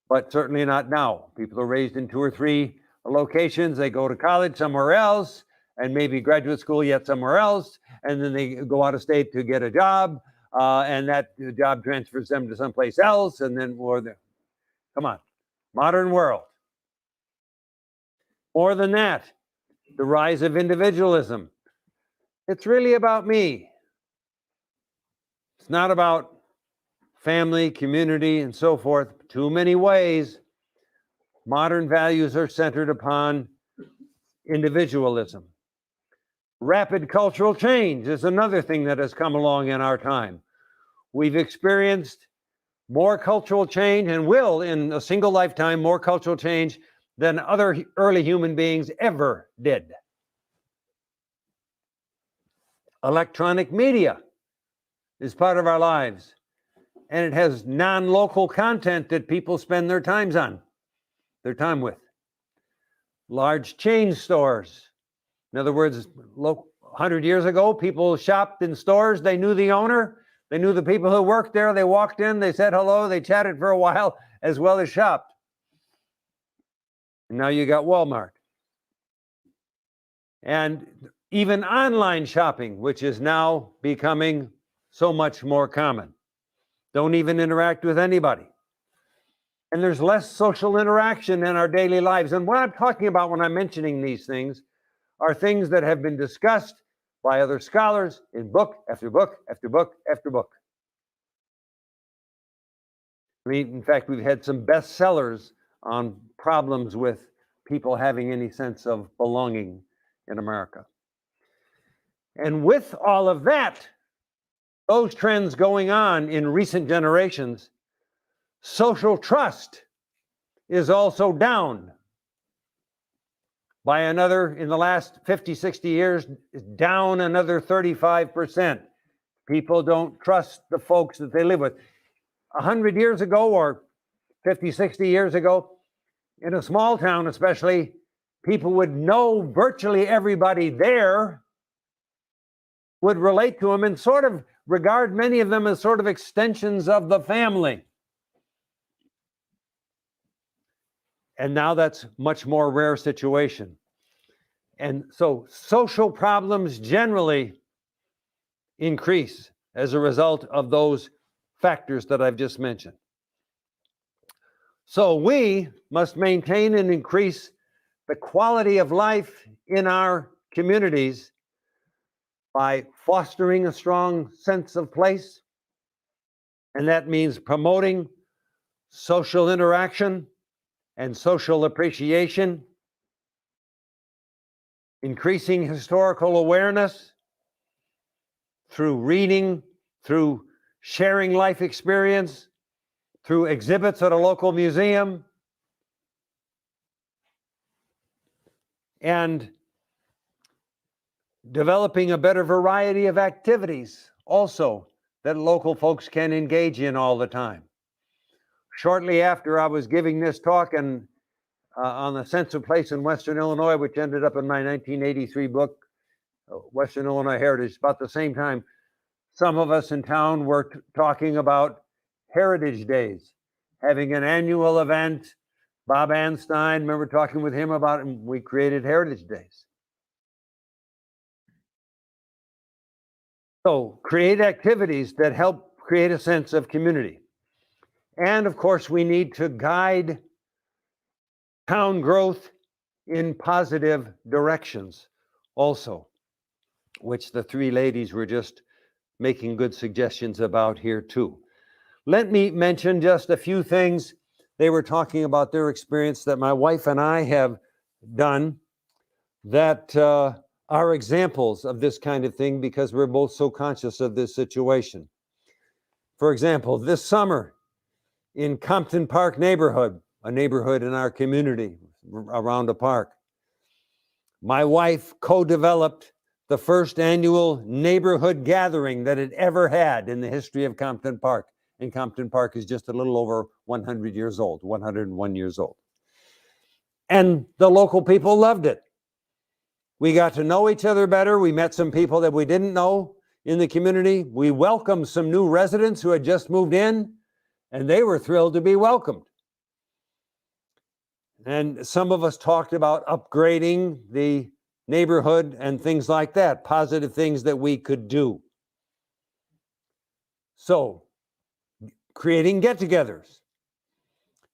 But certainly not now. People are raised in 2 or 3 locations. They go to college somewhere else, and maybe graduate school yet somewhere else, and then they go out of state to get a job, and that job transfers them to someplace else, and then come on, modern world. More than that, the rise of individualism. It's really about me. It's not about family, community, and so forth. Too many ways. Modern values are centered upon individualism. Rapid cultural change is another thing that has come along in our time. We've experienced more cultural change, and will in a single lifetime, more cultural change than other early human beings ever did. Electronic media is part of our lives, and it has non-local content that people spend their time with. Large chain stores. In other words, 100 years ago, people shopped in stores. They knew the owner. They knew the people who worked there. They walked in, they said hello, they chatted for a while, as well as shopped. And now you got Walmart. And even online shopping, which is now becoming so much more common. Don't even interact with anybody. And there's less social interaction in our daily lives. And what I'm talking about when I'm mentioning these things are things that have been discussed by other scholars in book after book after book after book. I mean, in fact, we've had some bestsellers on problems with people having any sense of belonging in America. And with all of that, those trends going on in recent generations, social trust is also down by another, in the last 50, 60 years, down another 35%. People don't trust the folks that they live with. 100 years ago, or 50, 60 years ago, in a small town especially, people would know virtually everybody there, would relate to them, and sort of regard many of them as sort of extensions of the family. And now that's much more rare situation. And so social problems generally increase as a result of those factors that I've just mentioned. So we must maintain and increase the quality of life in our communities by fostering a strong sense of place. And that means promoting social interaction and social appreciation, increasing historical awareness through reading, through sharing life experience, through exhibits at a local museum, and developing a better variety of activities also that local folks can engage in all the time. Shortly after I was giving this talk on the sense of place in Western Illinois, which ended up in my 1983 book, Western Illinois Heritage, about the same time, some of us in town were talking about Heritage Days, having an annual event. Bob Anstein, remember talking with him about it, and we created Heritage Days. So create activities that help create a sense of community. And of course, we need to guide town growth in positive directions also, which the 3 ladies were just making good suggestions about here too. Let me mention just a few things. They were talking about their experience that my wife and I have done that are examples of this kind of thing because we're both so conscious of this situation. For example, this summer in Compton Park neighborhood, a neighborhood in our community around a park, my wife co-developed the first annual neighborhood gathering that it ever had in the history of Compton Park. And Compton Park is just a little over 100 years old, 101 years old. And the local people loved it. We got to know each other better. We met some people that we didn't know in the community. We welcomed some new residents who had just moved in, and they were thrilled to be welcomed. And some of us talked about upgrading the neighborhood and things like that, positive things that we could do. So, creating get-togethers.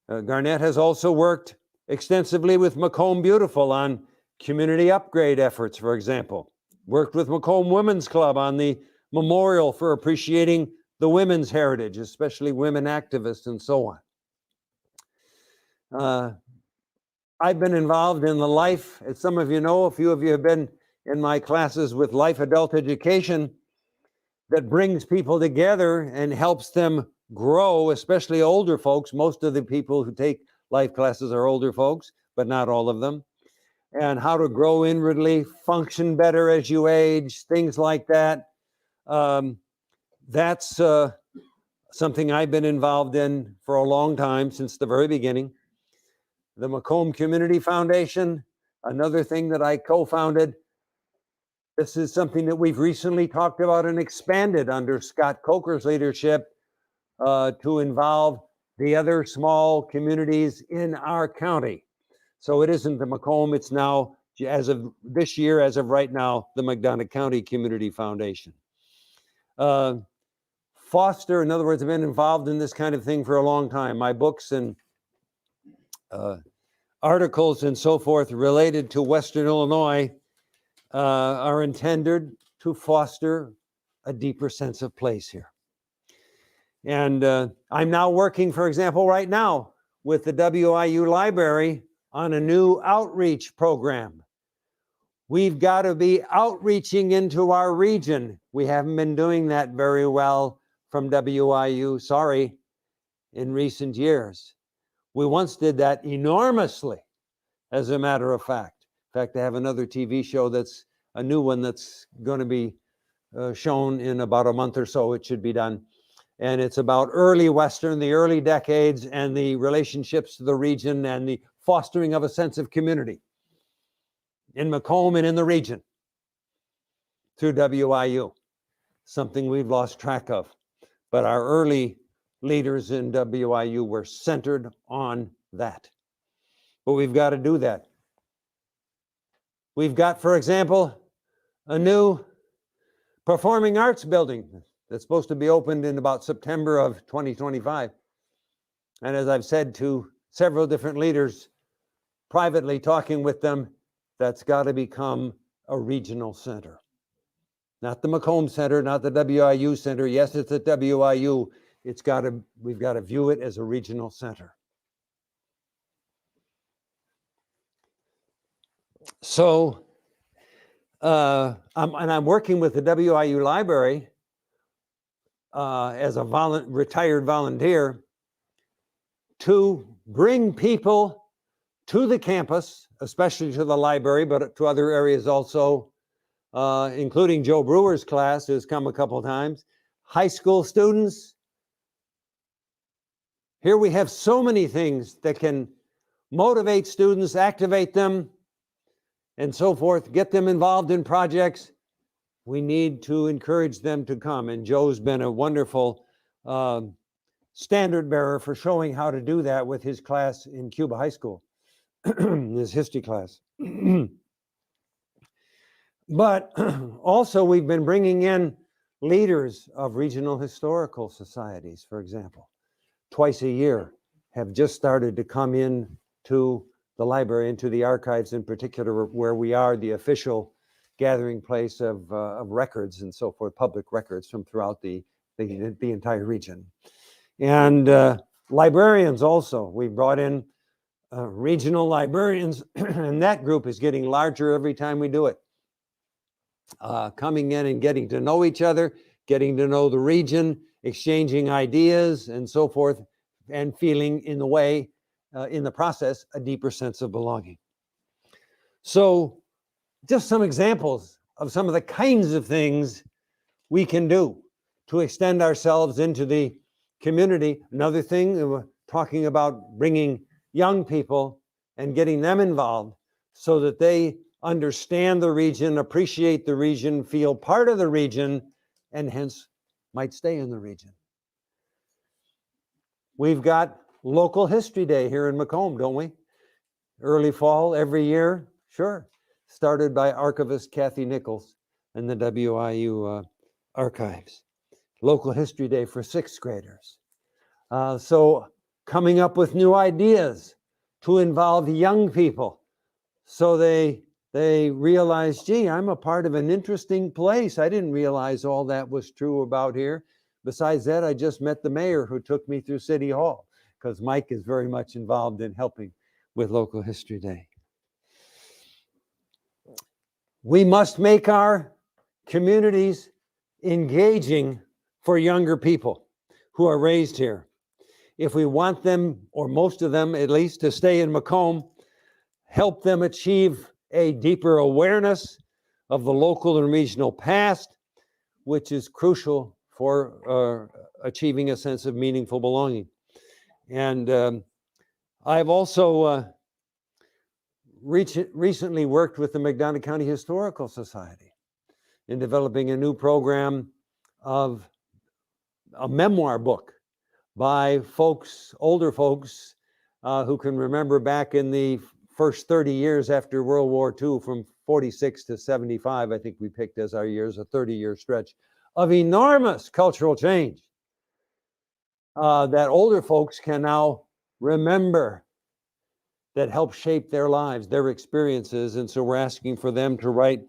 Garnett has also worked extensively with Macomb Beautiful on community upgrade efforts, for example. Worked with Macomb Women's Club on the memorial for appreciating the women's heritage, especially women activists and so on. I've been involved in the life, as some of you know, a few of you have been in my classes with life adult education, that brings people together and helps them grow, especially older folks. Most of the people who take life classes are older folks, but not all of them. And how to grow inwardly, function better as you age, things like that. That's something I've been involved in for a long time, since the very beginning. The Macomb Community Foundation, another thing that I co-founded. This is something that we've recently talked about and expanded under Scott Coker's leadership to involve the other small communities in our county. So it isn't the Macomb, it's now, as of this year, as of right now, the McDonough County Community Foundation. Foster, in other words, I've been involved in this kind of thing for a long time. My books and articles and so forth related to Western Illinois are intended to foster a deeper sense of place here. And I'm now working, for example, right now with the WIU Library on a new outreach program. We've got to be outreaching into our region. We haven't been doing that very well from WIU, sorry, in recent years. We once did that enormously, as a matter of fact. In fact, I have another TV show that's a new one that's going to be shown in about a month or so. It should be done. And it's about early Western, the early decades, and the relationships to the region and the fostering of a sense of community in Macomb and in the region through WIU, something we've lost track of. But our early leaders in WIU were centered on that. But we've got to do that. We've got, for example, a new performing arts building that's supposed to be opened in about September of 2025. And as I've said to several different leaders, privately talking with them, that's got to become a regional center. Not the Macomb Center, not the WIU Center. Yes, it's at WIU. We've got to view it as a regional center. So, I'm working with the WIU Library as a retired volunteer to bring people to the campus, especially to the library, but to other areas also, including Joe Brewer's class, who's come a couple of times, high school students. Here we have so many things that can motivate students, activate them, and so forth, get them involved in projects. We need to encourage them to come. And Joe's been a wonderful standard bearer for showing how to do that with his class in Cuba High School, his history class. But also we've been bringing in leaders of regional historical societies, for example, twice a year, have just started to come in to the library, into the archives in particular, where we are the official gathering place of records and so forth, public records from throughout the entire region. And librarians also, we brought in regional librarians, and that group is getting larger every time we do it. Coming in and getting to know each other, getting to know the region, exchanging ideas and so forth, and feeling in the process, a deeper sense of belonging. So just some examples of some of the kinds of things we can do to extend ourselves into the community. Another thing, we're talking about bringing young people and getting them involved so that they understand the region, appreciate the region, feel part of the region, and hence might stay in the region. We've got Local History Day here in Macomb, don't we? Early fall every year, sure. Started by archivist Kathy Nichols and the WIU archives. Local History Day for 6th graders. So coming up with new ideas to involve young people so they realize, gee, I'm a part of an interesting place. I didn't realize all that was true about here. Besides that, I just met the mayor who took me through City Hall, because Mike is very much involved in helping with Local History Day. We must make our communities engaging for younger people who are raised here. If we want them, or most of them at least, to stay in Macomb, help them achieve a deeper awareness of the local and regional past, which is crucial for achieving a sense of meaningful belonging. And I've also recently worked with the McDonough County Historical Society in developing a new program of a memoir book by folks, older folks, who can remember back in the first 30 years after World War II, from 46 to 75, I think we picked as our years, a 30-year stretch of enormous cultural change that older folks can now remember, that help shape their lives, their experiences. And so we're asking for them to write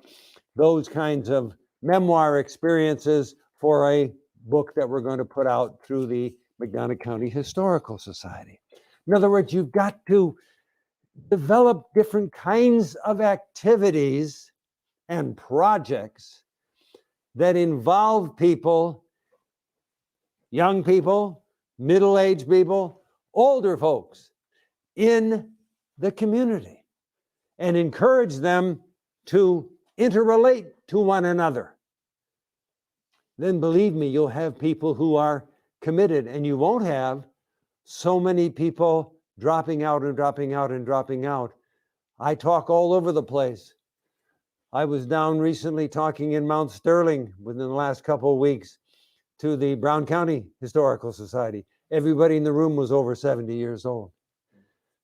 those kinds of memoir experiences for a book that we're going to put out through the McDonough County Historical Society. In other words, you've got to develop different kinds of activities and projects that involve people, young people, middle-aged people, older folks in the community, and encourage them to interrelate to one another. Then believe me, you'll have people who are committed, and you won't have so many people dropping out and dropping out and dropping out. I talk all over the place. I was down recently talking in Mount Sterling within the last couple of weeks to the Brown County Historical Society. Everybody in the room was over 70 years old.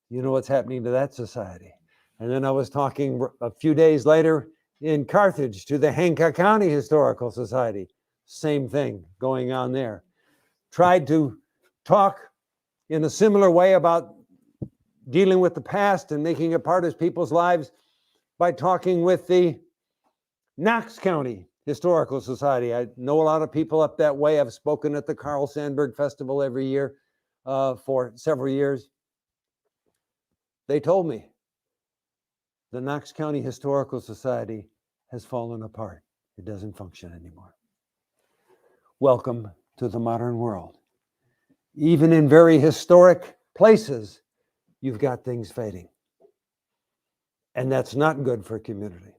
You know what's happening to that society. And then I was talking a few days later in Carthage to the Hancock County Historical Society. Same thing going on there. Tried to talk in a similar way about dealing with the past and making it part of people's lives by talking with the Knox County Historical Society. I know a lot of people up that way. I've spoken at the Carl Sandburg Festival every year for several years. They told me the Knox County Historical Society has fallen apart. It doesn't function anymore. Welcome to the modern world. Even in very historic places, you've got things fading. And that's not good for community.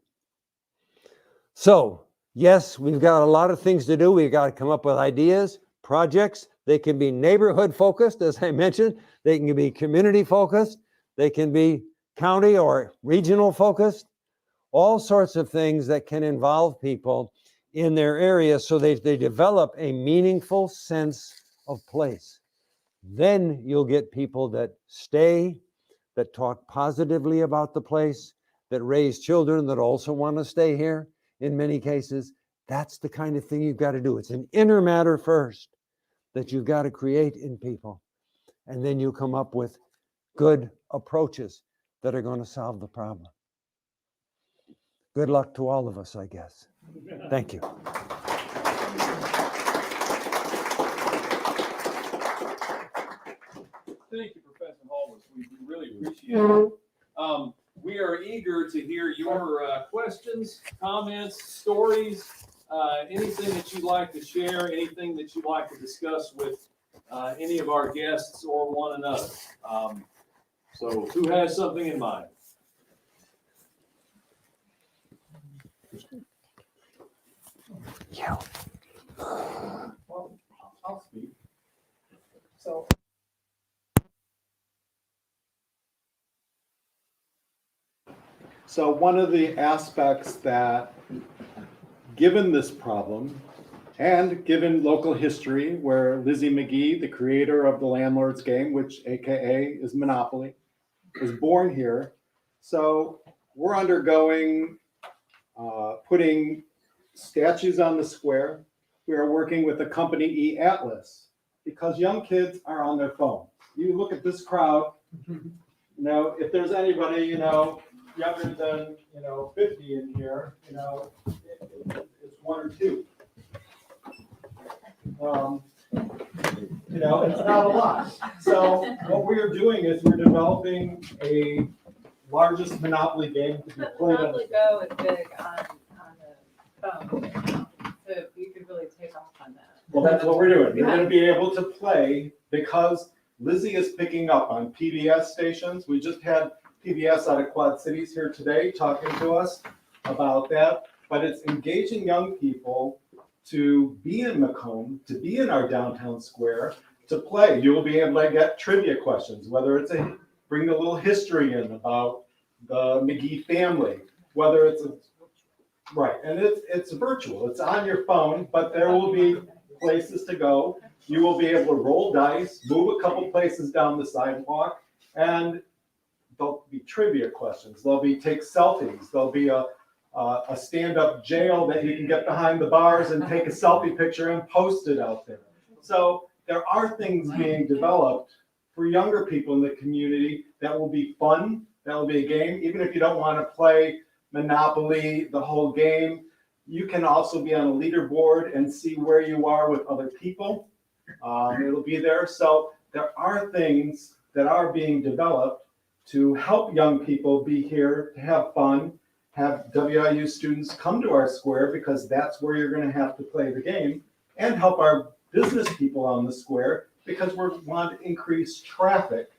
So, yes, we've got a lot of things to do. We've got to come up with ideas, projects. They can be neighborhood focused, as I mentioned. They can be community focused. They can be county or regional focused. All sorts of things that can involve people in their area so they develop a meaningful sense of place. Then you'll get people that stay, that talk positively about the place, that raise children that also want to stay here in many cases. That's the kind of thing you've got to do. It's an inner matter first that you've got to create in people. And then you come up with good approaches that are going to solve the problem. Good luck to all of us, I guess. Thank you. Thank you, Professor Hallwas. We really appreciate it. We are eager to hear your questions, comments, stories, anything that you'd like to share, anything that you'd like to discuss with any of our guests or one another. So who has something in mind? Yeah. Well, I'll speak. So So one of the aspects that, given this problem, and given local history where Lizzie McGee, the creator of the landlord's game, which AKA is Monopoly, was born here. So we're undergoing putting statues on the square. We are working with the company Atlas because young kids are on their phones. You look at this crowd, if there's anybody, younger than, 50 in here, it's one or two. It's not a lot. So what we are doing is we're developing a largest Monopoly game to be played on. Monopoly Go is big on the phone, so you could really take off on that. Well, that's what we're doing. You're going to be able to play because Lizzie is picking up on PBS stations. We just had PBS out of Quad Cities here today talking to us about that. But it's engaging young people to be in Macomb, to be in our downtown square, to play. You will be able to get trivia questions, whether it's bring a little history in about the McGee family, whether it's right, and it's virtual. It's on your phone, but there will be places to go. You will be able to roll dice, move a couple places down the sidewalk, and there'll be trivia questions. There'll be take selfies. There'll be a stand-up jail that you can get behind the bars and take a selfie picture and post it out there. So there are things being developed for younger people in the community that will be fun, that will be a game. Even if you don't want to play Monopoly, the whole game, you can also be on a leaderboard and see where you are with other people. It'll be there. So there are things that are being developed to help young people be here, to have fun, have WIU students come to our square because that's where you're going to have to play the game, and help our business people on the square because we want to increase traffic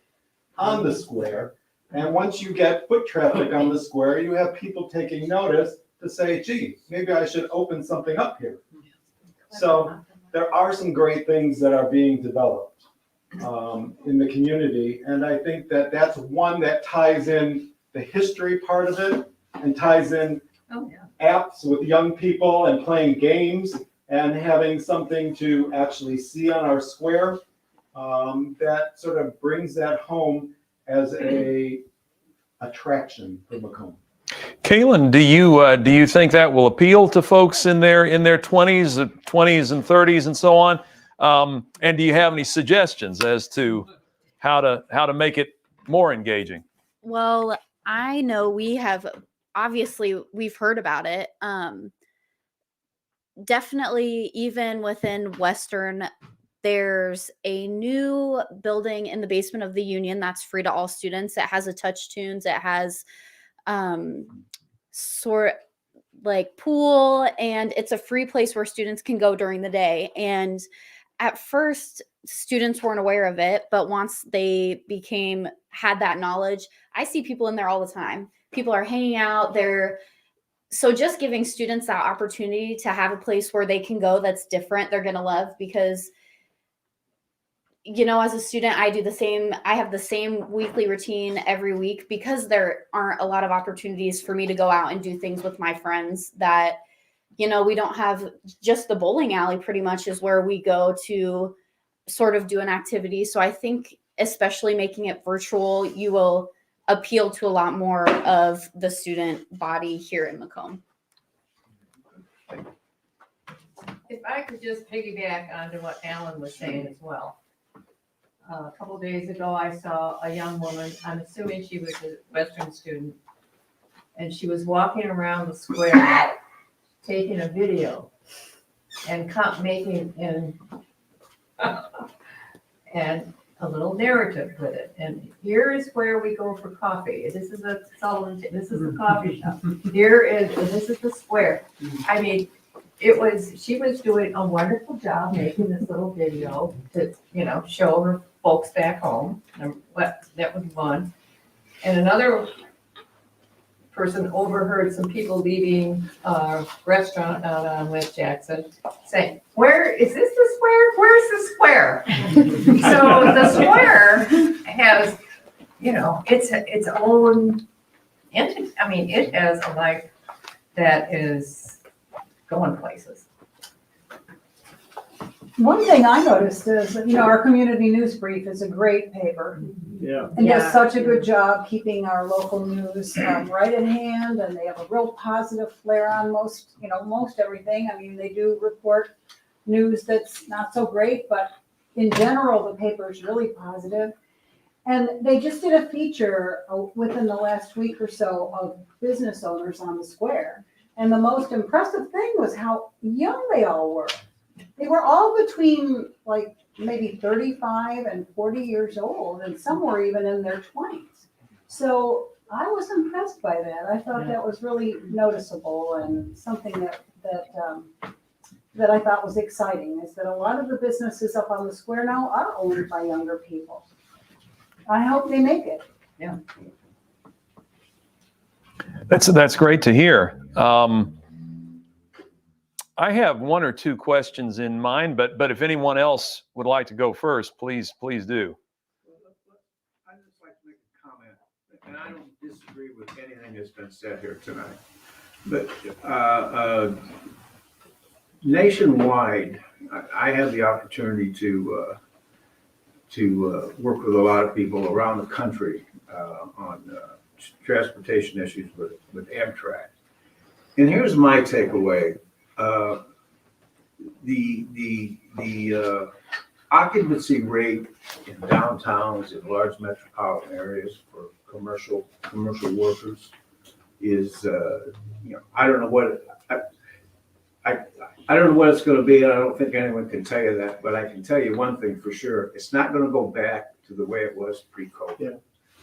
on the square. And once you get foot traffic on the square, you have people taking notice to say, gee, maybe I should open something up here. So there are some great things that are being developed in the community. And I think that that's one that ties in the history part of it and ties in apps with young people and playing games and having something to actually see on our square that sort of brings that home as a attraction for Macomb. Kaylin, do you think that will appeal to folks in their 20s and 30s and so on? And do you have any suggestions as to how to make it more engaging? Well, I know we've heard about it. Definitely, even within Western, there's a new building in the basement of the Union that's free to all students. It has a touch tunes. It has sort like pool, and it's a free place where students can go during the day. And at first, students weren't aware of it, but once they had that knowledge, I see people in there all the time. People are hanging out there. So just giving students that opportunity to have a place where they can go that's different, they're going to love, because as a student, I have the same weekly routine every week because there aren't a lot of opportunities for me to go out and do things with my friends that, we don't have. Just the bowling alley pretty much is where we go to sort of do an activity. So I think especially making it virtual, you will appeal to a lot more of the student body here in Macomb. If I could just piggyback onto what Alan was saying as well. A couple days ago, I saw a young woman, I'm assuming she was a Western student, and she was walking around the square taking a video and making and a little narrative with it. And here is where we go for coffee. This is a Sullivan. This is the coffee shop. This is the square. I mean, she was doing a wonderful job making this little video to, show her folks back home. And that was one. And another person overheard some people leaving a restaurant out on West Jackson saying, "Where is this the square? Where's the square?" So the square has, its own I mean, it has a life that is going places. One thing I noticed is, that, our community news brief is a great paper. Yeah. And does Yeah. such a good job keeping our local news right at hand, and they have a real positive flair on most everything. I mean, they do report news that's not so great, but in general, the paper is really positive. And they just did a feature within the last week or so of business owners on the square. And the most impressive thing was how young they all were. They were all between like maybe 35 and 40 years old, and some were even in their 20s. So I was impressed by that. I thought that was really noticeable, and something that I thought was exciting is that a lot of the businesses up on the square now are owned by younger people. I hope they make it. Yeah. That's great to hear. I have one or two questions in mind, but if anyone else would like to go first, please do. I'd just like to make a comment, and I don't disagree with anything that's been said here tonight. But nationwide, I have the opportunity to work with a lot of people around the country on transportation issues with Amtrak. And here's my takeaway. The occupancy rate in downtowns in large metropolitan areas for commercial workers is I don't know what I don't know what it's going to be, and I don't think anyone can tell you that, but I can tell you one thing for sure: it's not going to go back to the way it was pre-COVID. Yeah.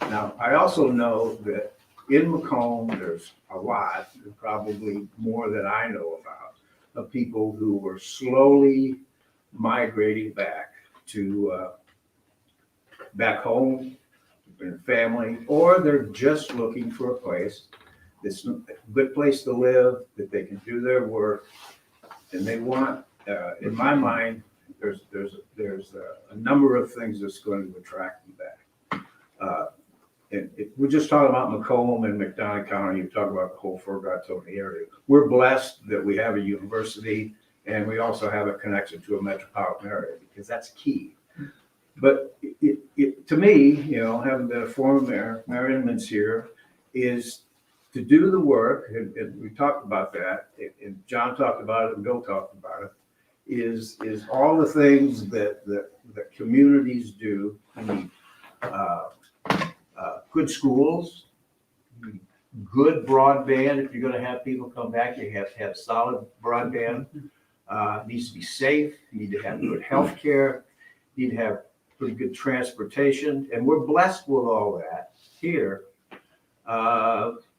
Now, I also know that in Macomb, there's a lot, probably more than I know about, of people who were slowly migrating back to back home, their family, or they're just looking for a place that's a good place to live, that they can do their work, and they want. In my mind, there's a number of things that's going to attract them back. And we're just talking about Macomb and McDonough County. You talk about the whole Forgottonia area. We're blessed that we have a university, and we also have a connection to a metropolitan area, because that's key. But to me, having been a former mayor, Mayor Inman's here, is to do the work, and we talked about that, and John talked about it, and Bill talked about it, is all the things that communities do. I mean, good schools, good broadband. If you're going to have people come back, you have to have solid broadband. Needs to be safe. You need to have good health care. You need to have pretty good transportation. And we're blessed with all that here,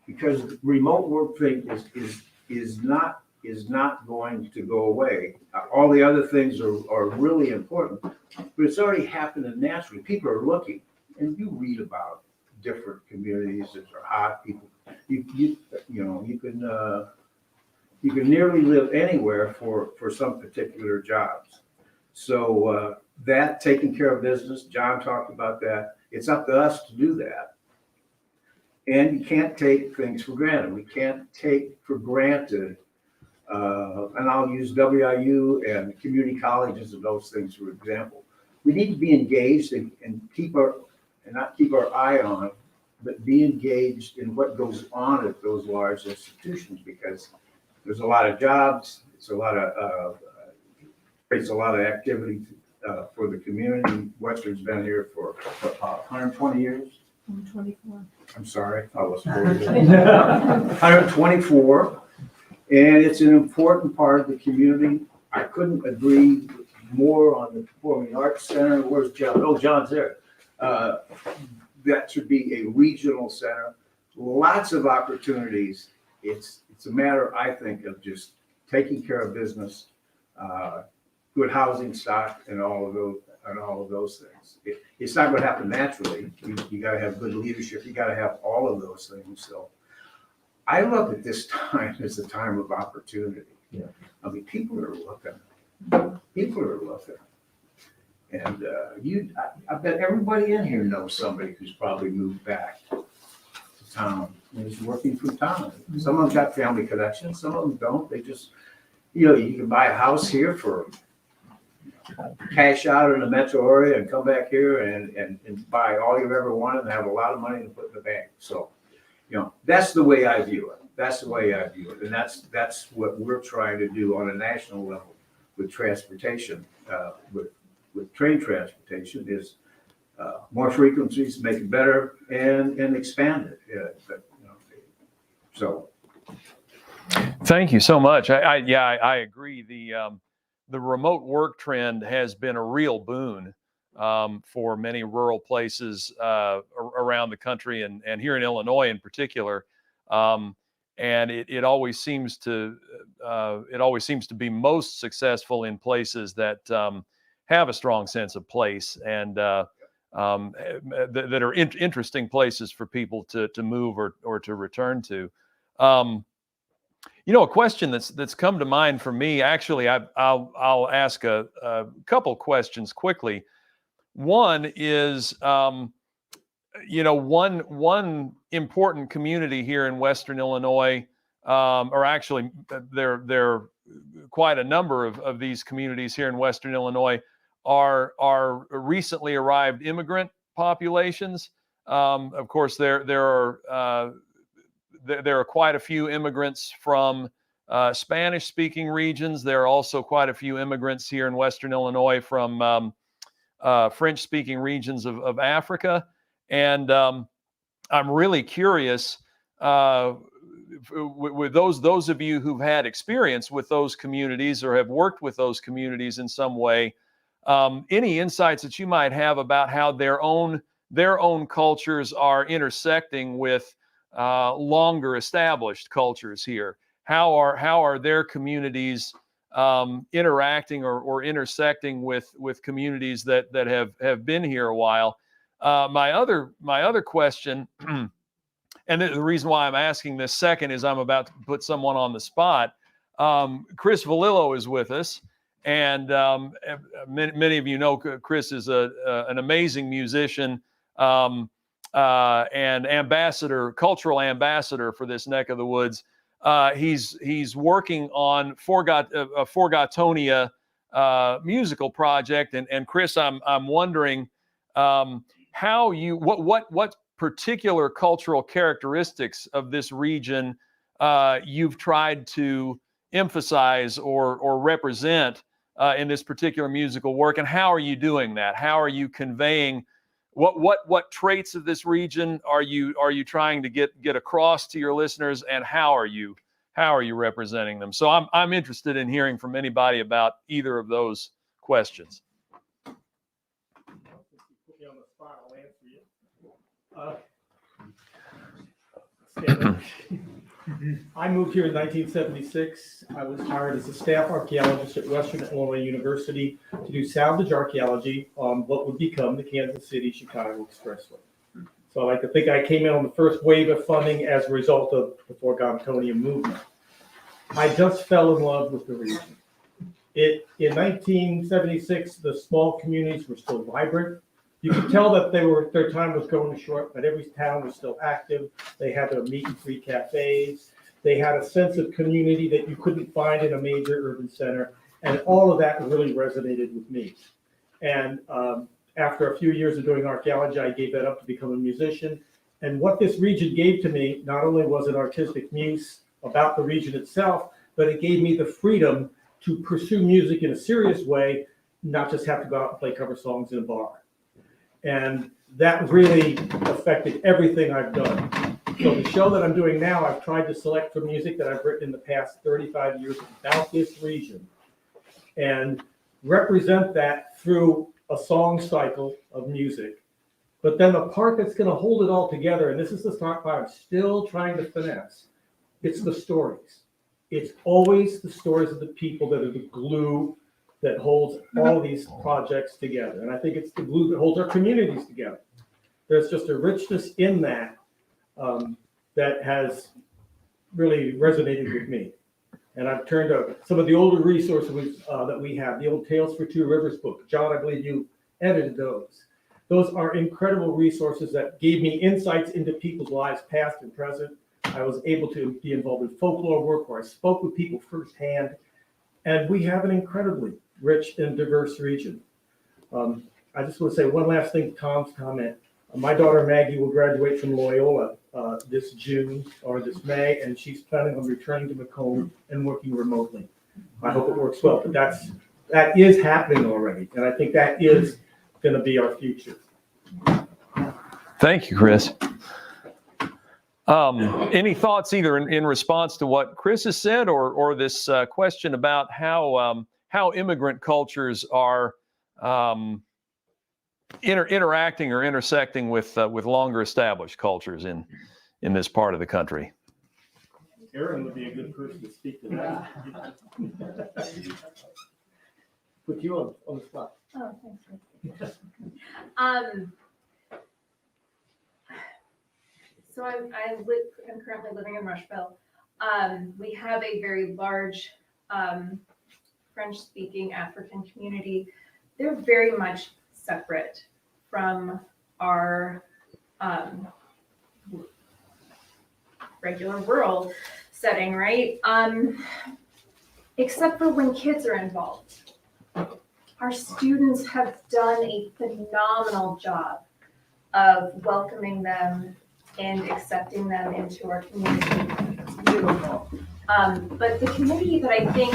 because the remote work thing is not going to go away. All the other things are really important, but it's already happening naturally. People are looking, and you read about different communities that are hot. People, you can nearly live anywhere for some particular jobs. So that taking care of business, John talked about that. It's up to us to do that. And you can't take things for granted. We can't take for granted, and I'll use WIU and community colleges and those things for example. We need to be engaged and not keep our eye on, but be engaged in what goes on at those large institutions, because there's a lot of jobs. It's a lot of creates a lot of activity for the community. Western's been here for 120 years. 124. I'm sorry, I was 124, and it's an important part of the community. I couldn't agree more on the Performing Arts Center. Where's John? Oh, John's there. That should be a regional center. Lots of opportunities. It's a matter, I think, of just taking care of business, good housing stock, and all of those things. It's not going to happen naturally. You got to have good leadership. You got to have all of those things. So I look at this time as a time of opportunity. Yeah. I mean, people are looking. And I bet everybody in here knows somebody who's probably moved back to town and is working through town. Some of them got family connections, some of them don't. They just, you can buy a house here for cash out in the metro area and come back here and buy all you've ever wanted and have a lot of money to put in the bank. So, that's the way I view it. That's the way I view it. And that's what we're trying to do on a national level with transportation, with train transportation is more frequencies, make it better and expand it. So. Thank you so much. I agree. The remote work trend has been a real boon for many rural places around the country and here in Illinois in particular. And it always seems to be most successful in places that have a strong sense of place and that are interesting places for people to move or to return to. A question that's come to mind for me, actually, I'll ask a couple questions quickly. One is, one important community here in Western Illinois, or actually there are quite a number of these communities here in Western Illinois are recently arrived immigrant populations. Of course, there are quite a few immigrants from Spanish-speaking regions. There are also quite a few immigrants here in Western Illinois from French-speaking regions of Africa. And I'm really curious, with those of you who've had experience with those communities or have worked with those communities in some way, any insights that you might have about how their own cultures are intersecting with longer established cultures here. How are their communities interacting or intersecting with communities that have been here a while? My other question, and the reason why I'm asking this second is I'm about to put someone on the spot. Chris Valillo is with us, and many of you know Chris is an amazing musician. And cultural ambassador for this neck of the woods. He's working on a Forgottonia musical project, and Chris, I'm wondering what particular cultural characteristics of this region you've tried to emphasize or represent in this particular musical work, and how are you doing that? How are you conveying what traits of this region are you trying to get across to your listeners, and how are you representing them? So I'm interested in hearing from anybody about either of those questions. Put me on the spot, I'll answer you. I moved here in 1976. I was hired as a staff archaeologist at Western Illinois University to do salvage archaeology on what would become the Kansas City-Chicago Expressway. So I like to think I came in on the first wave of funding as a result of the Forgottonia movement. I just fell in love with the region. In 1976, the small communities were still vibrant. You could tell that their time was going short, but every town was still active. They had their meat and free cafes. They had a sense of community that you couldn't find in a major urban center. And all of that really resonated with me. And after a few years of doing archaeology, I gave that up to become a musician. And what this region gave to me, not only was an artistic muse about the region itself, but it gave me the freedom to pursue music in a serious way, not just have to go out and play cover songs in a bar. And that really affected everything I've done. So the show that I'm doing now, I've tried to select from music that I've written in the past 35 years about this region and represent that through a song cycle of music. But then the part that's going to hold it all together, and this is the part I'm still trying to finesse, it's the stories. It's always the stories of the people that are the glue that holds all these projects together. And I think it's the glue that holds our communities together. There's just a richness in that that has really resonated with me. And I've turned to some of the older resources that we have, the old Tales for Two Rivers book. John, I believe you edited those. Those are incredible resources that gave me insights into people's lives, past and present. I was able to be involved in folklore work where I spoke with people firsthand. And we have an incredibly rich and diverse region. I just want to say one last thing to Tom's comment. My daughter Maggie will graduate from Loyola this June or this May, and she's planning on returning to Macomb and working remotely. I hope it works well, but that is happening already, and I think that is going to be our future. Thank you, Chris. Any thoughts either in response to what Chris has said or this question about how immigrant cultures are interacting or intersecting with longer established cultures in this part of the country? Aaron would be a good person to speak to that. Put you on the spot. Oh, thanks. So I'm currently living in Rushville. We have a very large French-speaking African community. They're very much separate from our regular rural setting, right? Except for when kids are involved. Our students have done a phenomenal job of welcoming them and accepting them into our community. It's beautiful. But the community that I think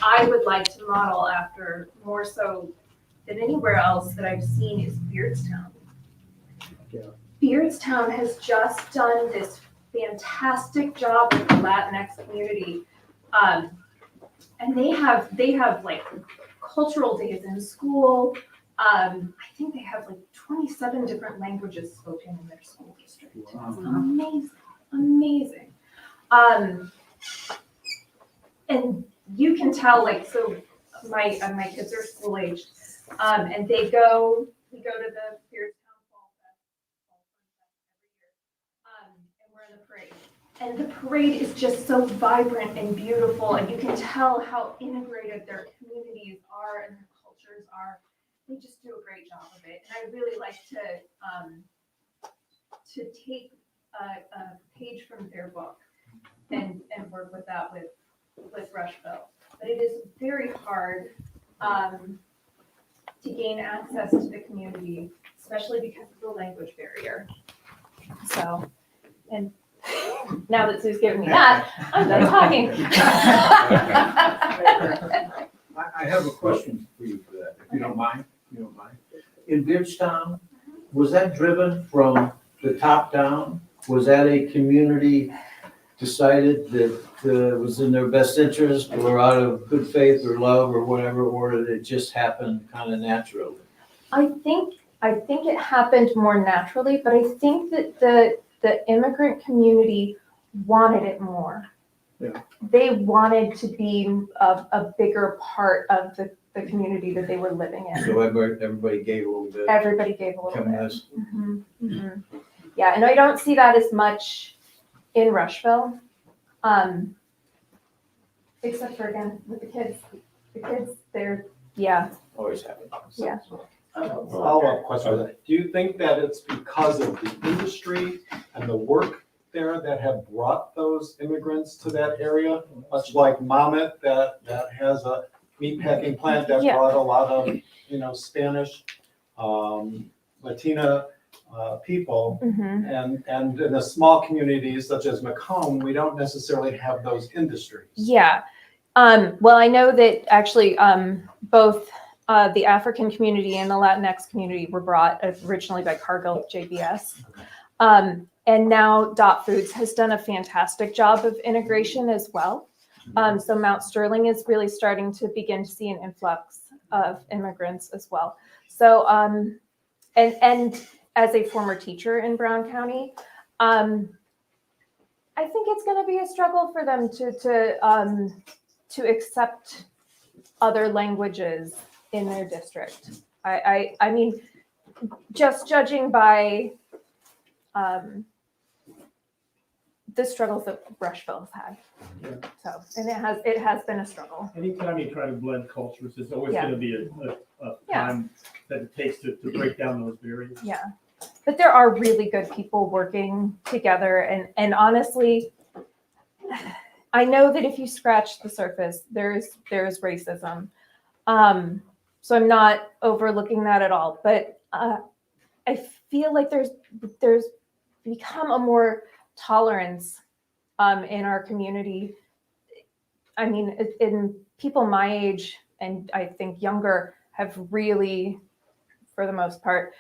I would like to model after more so than anywhere else that I've seen is Beardstown. Yeah. Beardstown has just done this fantastic job with the Latinx community. And they have like cultural days in school. I think they have like 27 different languages spoken in their school district. Wow. It's amazing, amazing. And you can tell, like, so my kids are school aged, and we go to the Beardstown Fall Fest every year, and we're in the parade. And the parade is just so vibrant and beautiful, and you can tell how integrated their communities are and their cultures are. They just do a great job of it, and I really like to take a page from their book and work with that with Rushville. But it is very hard to gain access to the community, especially because of the language barrier. So, and now that Sue's giving me that, I'm done talking. I have a question for you for that, if you don't mind. In Beardstown, was that driven from the top down? Was that a community decided that was in their best interest or out of good faith or love or whatever, or did it just happen kind of naturally? I think it happened more naturally, but I think that the immigrant community wanted it more. Yeah. They wanted to be a bigger part of the community that they were living in. So everybody gave a little bit. Everybody gave a little bit. Mm-hmm. Mm-hmm. Yeah, and I don't see that as much in Rushville, except for, again, with the kids. The kids, they're, yeah. Always happen. Yeah. Follow-up question. Do you think that it's because of the industry and the work there that have brought those immigrants to that area? Much like Mamet that has a meatpacking plant that brought a lot of, Spanish, Latina people. Mm-hmm. And in a small community such as Macomb, we don't necessarily have those industries. Yeah. Well, I know that actually both the African community and the Latinx community were brought originally by Cargill JBS. And now Dot Foods has done a fantastic job of integration as well. So Mount Sterling is really starting to begin to see an influx of immigrants as well. So, and as a former teacher in Brown County, I think it's going to be a struggle for them to accept other languages in their district. I mean, just judging by the struggles that Rushville's had. Yeah. So, and it has been a struggle. Anytime you try to blend cultures, there's always going to be of Yeah. time that it takes to break down those barriers. Yeah. But there are really good people working together. And honestly, I know that if you scratch the surface, there's racism. So I'm not overlooking that at all. But I feel like there's become a more tolerance in our community. I mean, in people my age and I think younger have really, for the most part,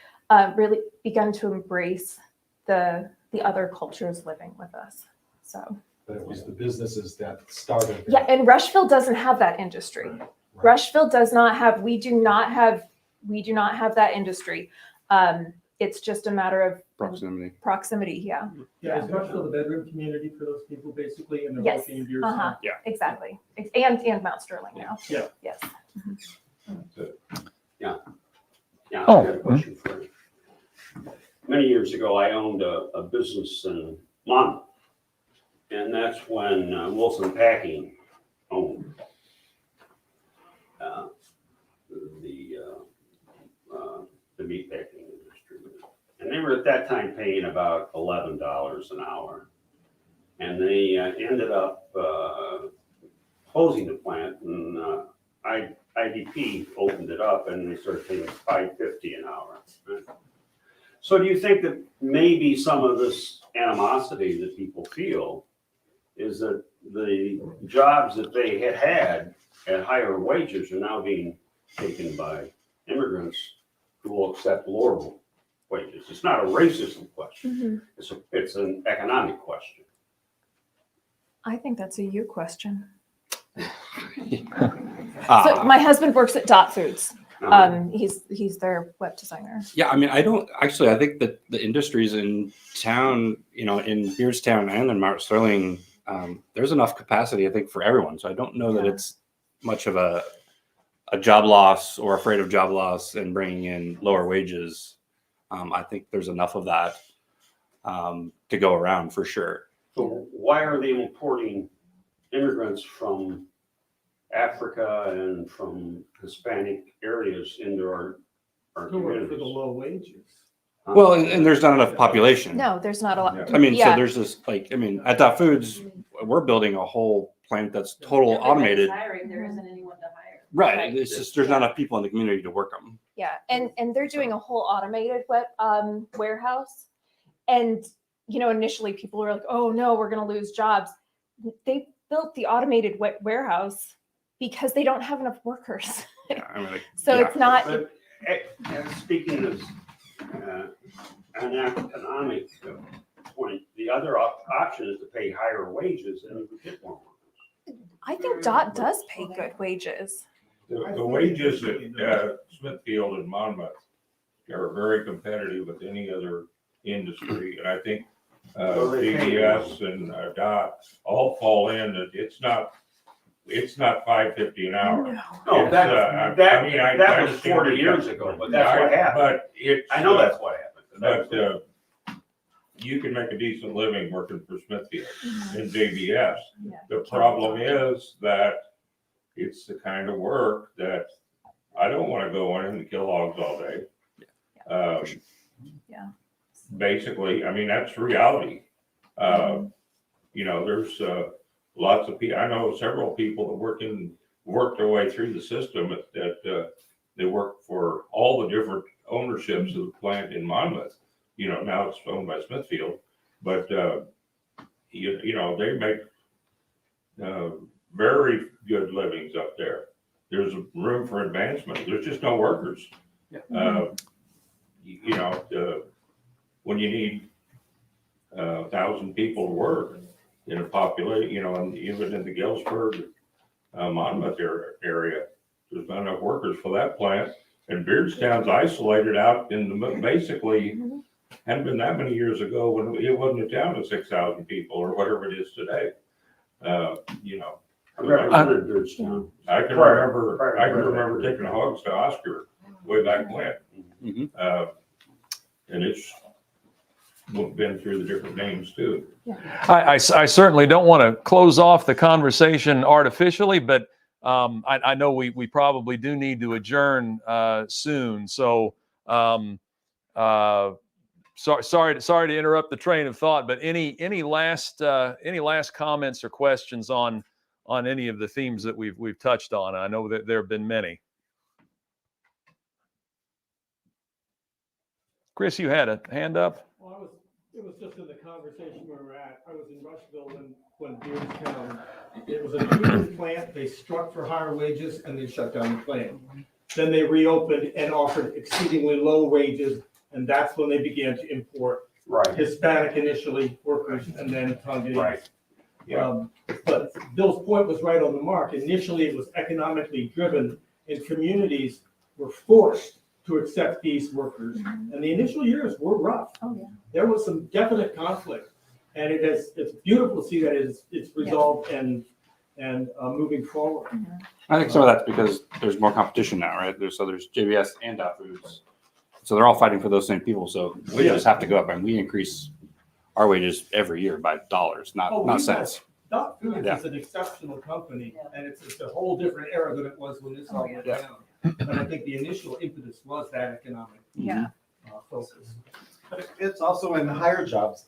really begun to embrace the other cultures living with us. So. But it was the businesses that started. Yeah, and Rushville doesn't have that industry. Right. Rushville does not have. We do not have that industry. It's just a matter of proximity. Yeah. Yeah, is Rushville the bedroom community for those people basically, and they're Yes. working in Beardstown? Uh-huh. Yeah. Exactly. And Mount Sterling now. Yeah. Yes. Yeah, Oh, I got a question for you. Many years ago, I owned a business in Monmouth, and that's when Wilson Packing owned the meat packing industry. And they were at that time paying about $11 an hour. And they ended up closing the plant, and IDP opened it up, and they started paying $5.50 an hour. Right? So do you think that maybe some of this animosity that people feel is that the jobs that they had at higher wages are now being taken by immigrants who will accept lower wages? It's not a racism question. It's an economic question. I think that's a you question. So my husband works at Dot Foods. He's their web designer. Yeah, I mean, I think that the industries in town, in Beardstown and in Mount Sterling, there's enough capacity, I think, for everyone. So I don't know that it's much of a job loss or afraid of job loss and bringing in lower wages. I think there's enough of that to go around for sure. So why are they importing immigrants from Africa and from Hispanic areas into our Who work for communities? the low wages. Well, and there's not enough population. No, there's not a lot. I mean, so there's this, at Dot Foods, we're building a whole plant that's total automated. Hiring, there isn't anyone to hire. Right. It's just, there's not enough people in the community to work them. Yeah, and they're doing a whole automated warehouse. And, initially people were like, oh no, we're going to lose jobs. They built the automated warehouse because they don't have enough workers. Yeah, I mean, It's not. But, speaking of an economic point, the other option is to pay higher wages and we get more workers. I think Dot does pay good wages. The wages at Smithfield and Monmouth are very competitive with any other industry, and I think CBS and DOT all fall in that it's not $5.50 an hour. No, that was 40 years ago, but that's what happened. But I know that's what happened. But you can make a decent living working for Smithfield and JBS. The problem is that it's the kind of work that I don't want to go in and kill hogs all day. Basically, I mean, that's reality. There's lots of people. I know several people that work their way through the system that they work for all the different ownerships of the plant in Monmouth. Now it's owned by Smithfield, but they make very good livings up there. There's room for advancement. There's just no workers. When you need 1,000 people to work in a population, and even in the Galesburg, Monmouth area, there's not enough workers for that plant. And Beardstown's isolated out in the basically hadn't been that many years ago when it wasn't a town of 6,000 people or whatever it is today. I can remember taking hogs to Oscar way back when. And it's been through the different names too. I certainly don't want to close off the conversation artificially, but I know we probably do need to adjourn soon. So sorry to interrupt the train of thought, but any last comments or questions on any of the themes that we've touched on? I know that there have been many. Chris, you had a hand up. Well, it was just in the conversation where we're at. I was in Rushville when Beardstown, it was a union plant. They struck for higher wages and they shut down the plant. Then they reopened and offered exceedingly low wages, and that's when they began to import Hispanic initially workers and then Tongans. Right. Yeah. But Bill's point was right on the mark. Initially, it was economically driven, and communities were forced to accept these workers. And the initial years were rough. Oh, yeah. There was some definite conflict, and it's beautiful to see that it's resolved and moving forward. I think some of that's because there's more competition now, right? There's JBS and Dot Foods, so they're all fighting for those same people. So wages have to go up, and we increase our wages every year by dollars, not cents. Dot Foods is an exceptional company, and it's a whole different era than it was when this all went down. And I think the initial impetus was that economic focus. But it's also in higher jobs.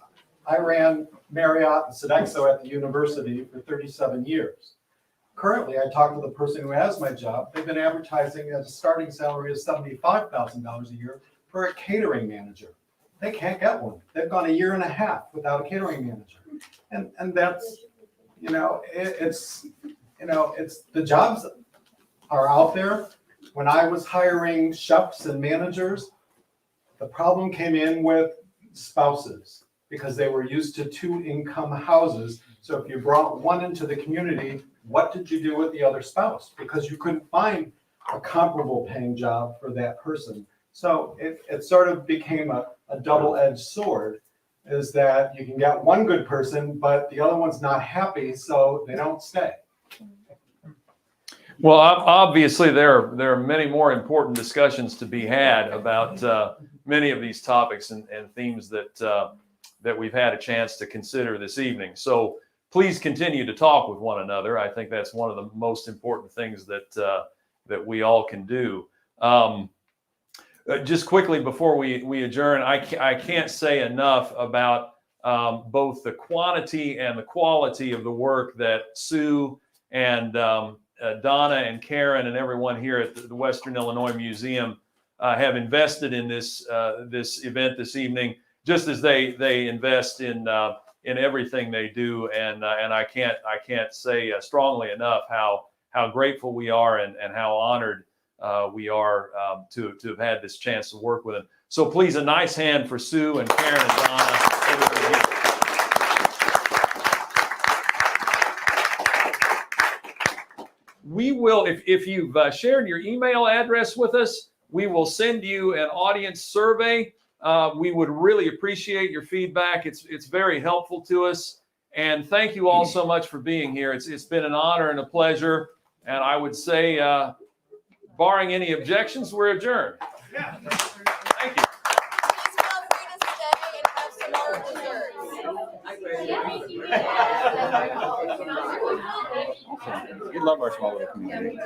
I ran Marriott and Sodexo at the university for 37 years. Currently, I talked to the person who has my job. They've been advertising at a starting salary of $75,000 a year for a catering manager. They can't get one. They've gone a year and a half without a catering manager. And that's, it's the jobs are out there. When I was hiring chefs and managers, the problem came in with spouses because they were used to 2-income houses. So if you brought one into the community, what did you do with the other spouse? Because you couldn't find a comparable paying job for that person. So it sort of became a double-edged sword, is that you can get one good person, but the other one's not happy, so they don't stay. Well, obviously, there are many more important discussions to be had about many of these topics and themes that we've had a chance to consider this evening. So please continue to talk with one another. I think that's one of the most important things that we all can do. Just quickly before we adjourn, I can't say enough about both the quantity and the quality of the work that Sue and Donna and Karen and everyone here at the Western Illinois Museum have invested in this event this evening, just as they invest in everything they do. And I can't say strongly enough how grateful we are and how honored we are to have had this chance to work with them. So please, a nice hand for Sue and Karen and Donna. Everybody here. We will, if you've shared your email address with us, we will send you an audience survey. We would really appreciate your feedback. It's very helpful to us. And thank you all so much for being here. It's been an honor and a pleasure. And I would say, barring any objections, we're adjourned. Yeah. Thank you. We love our small little community.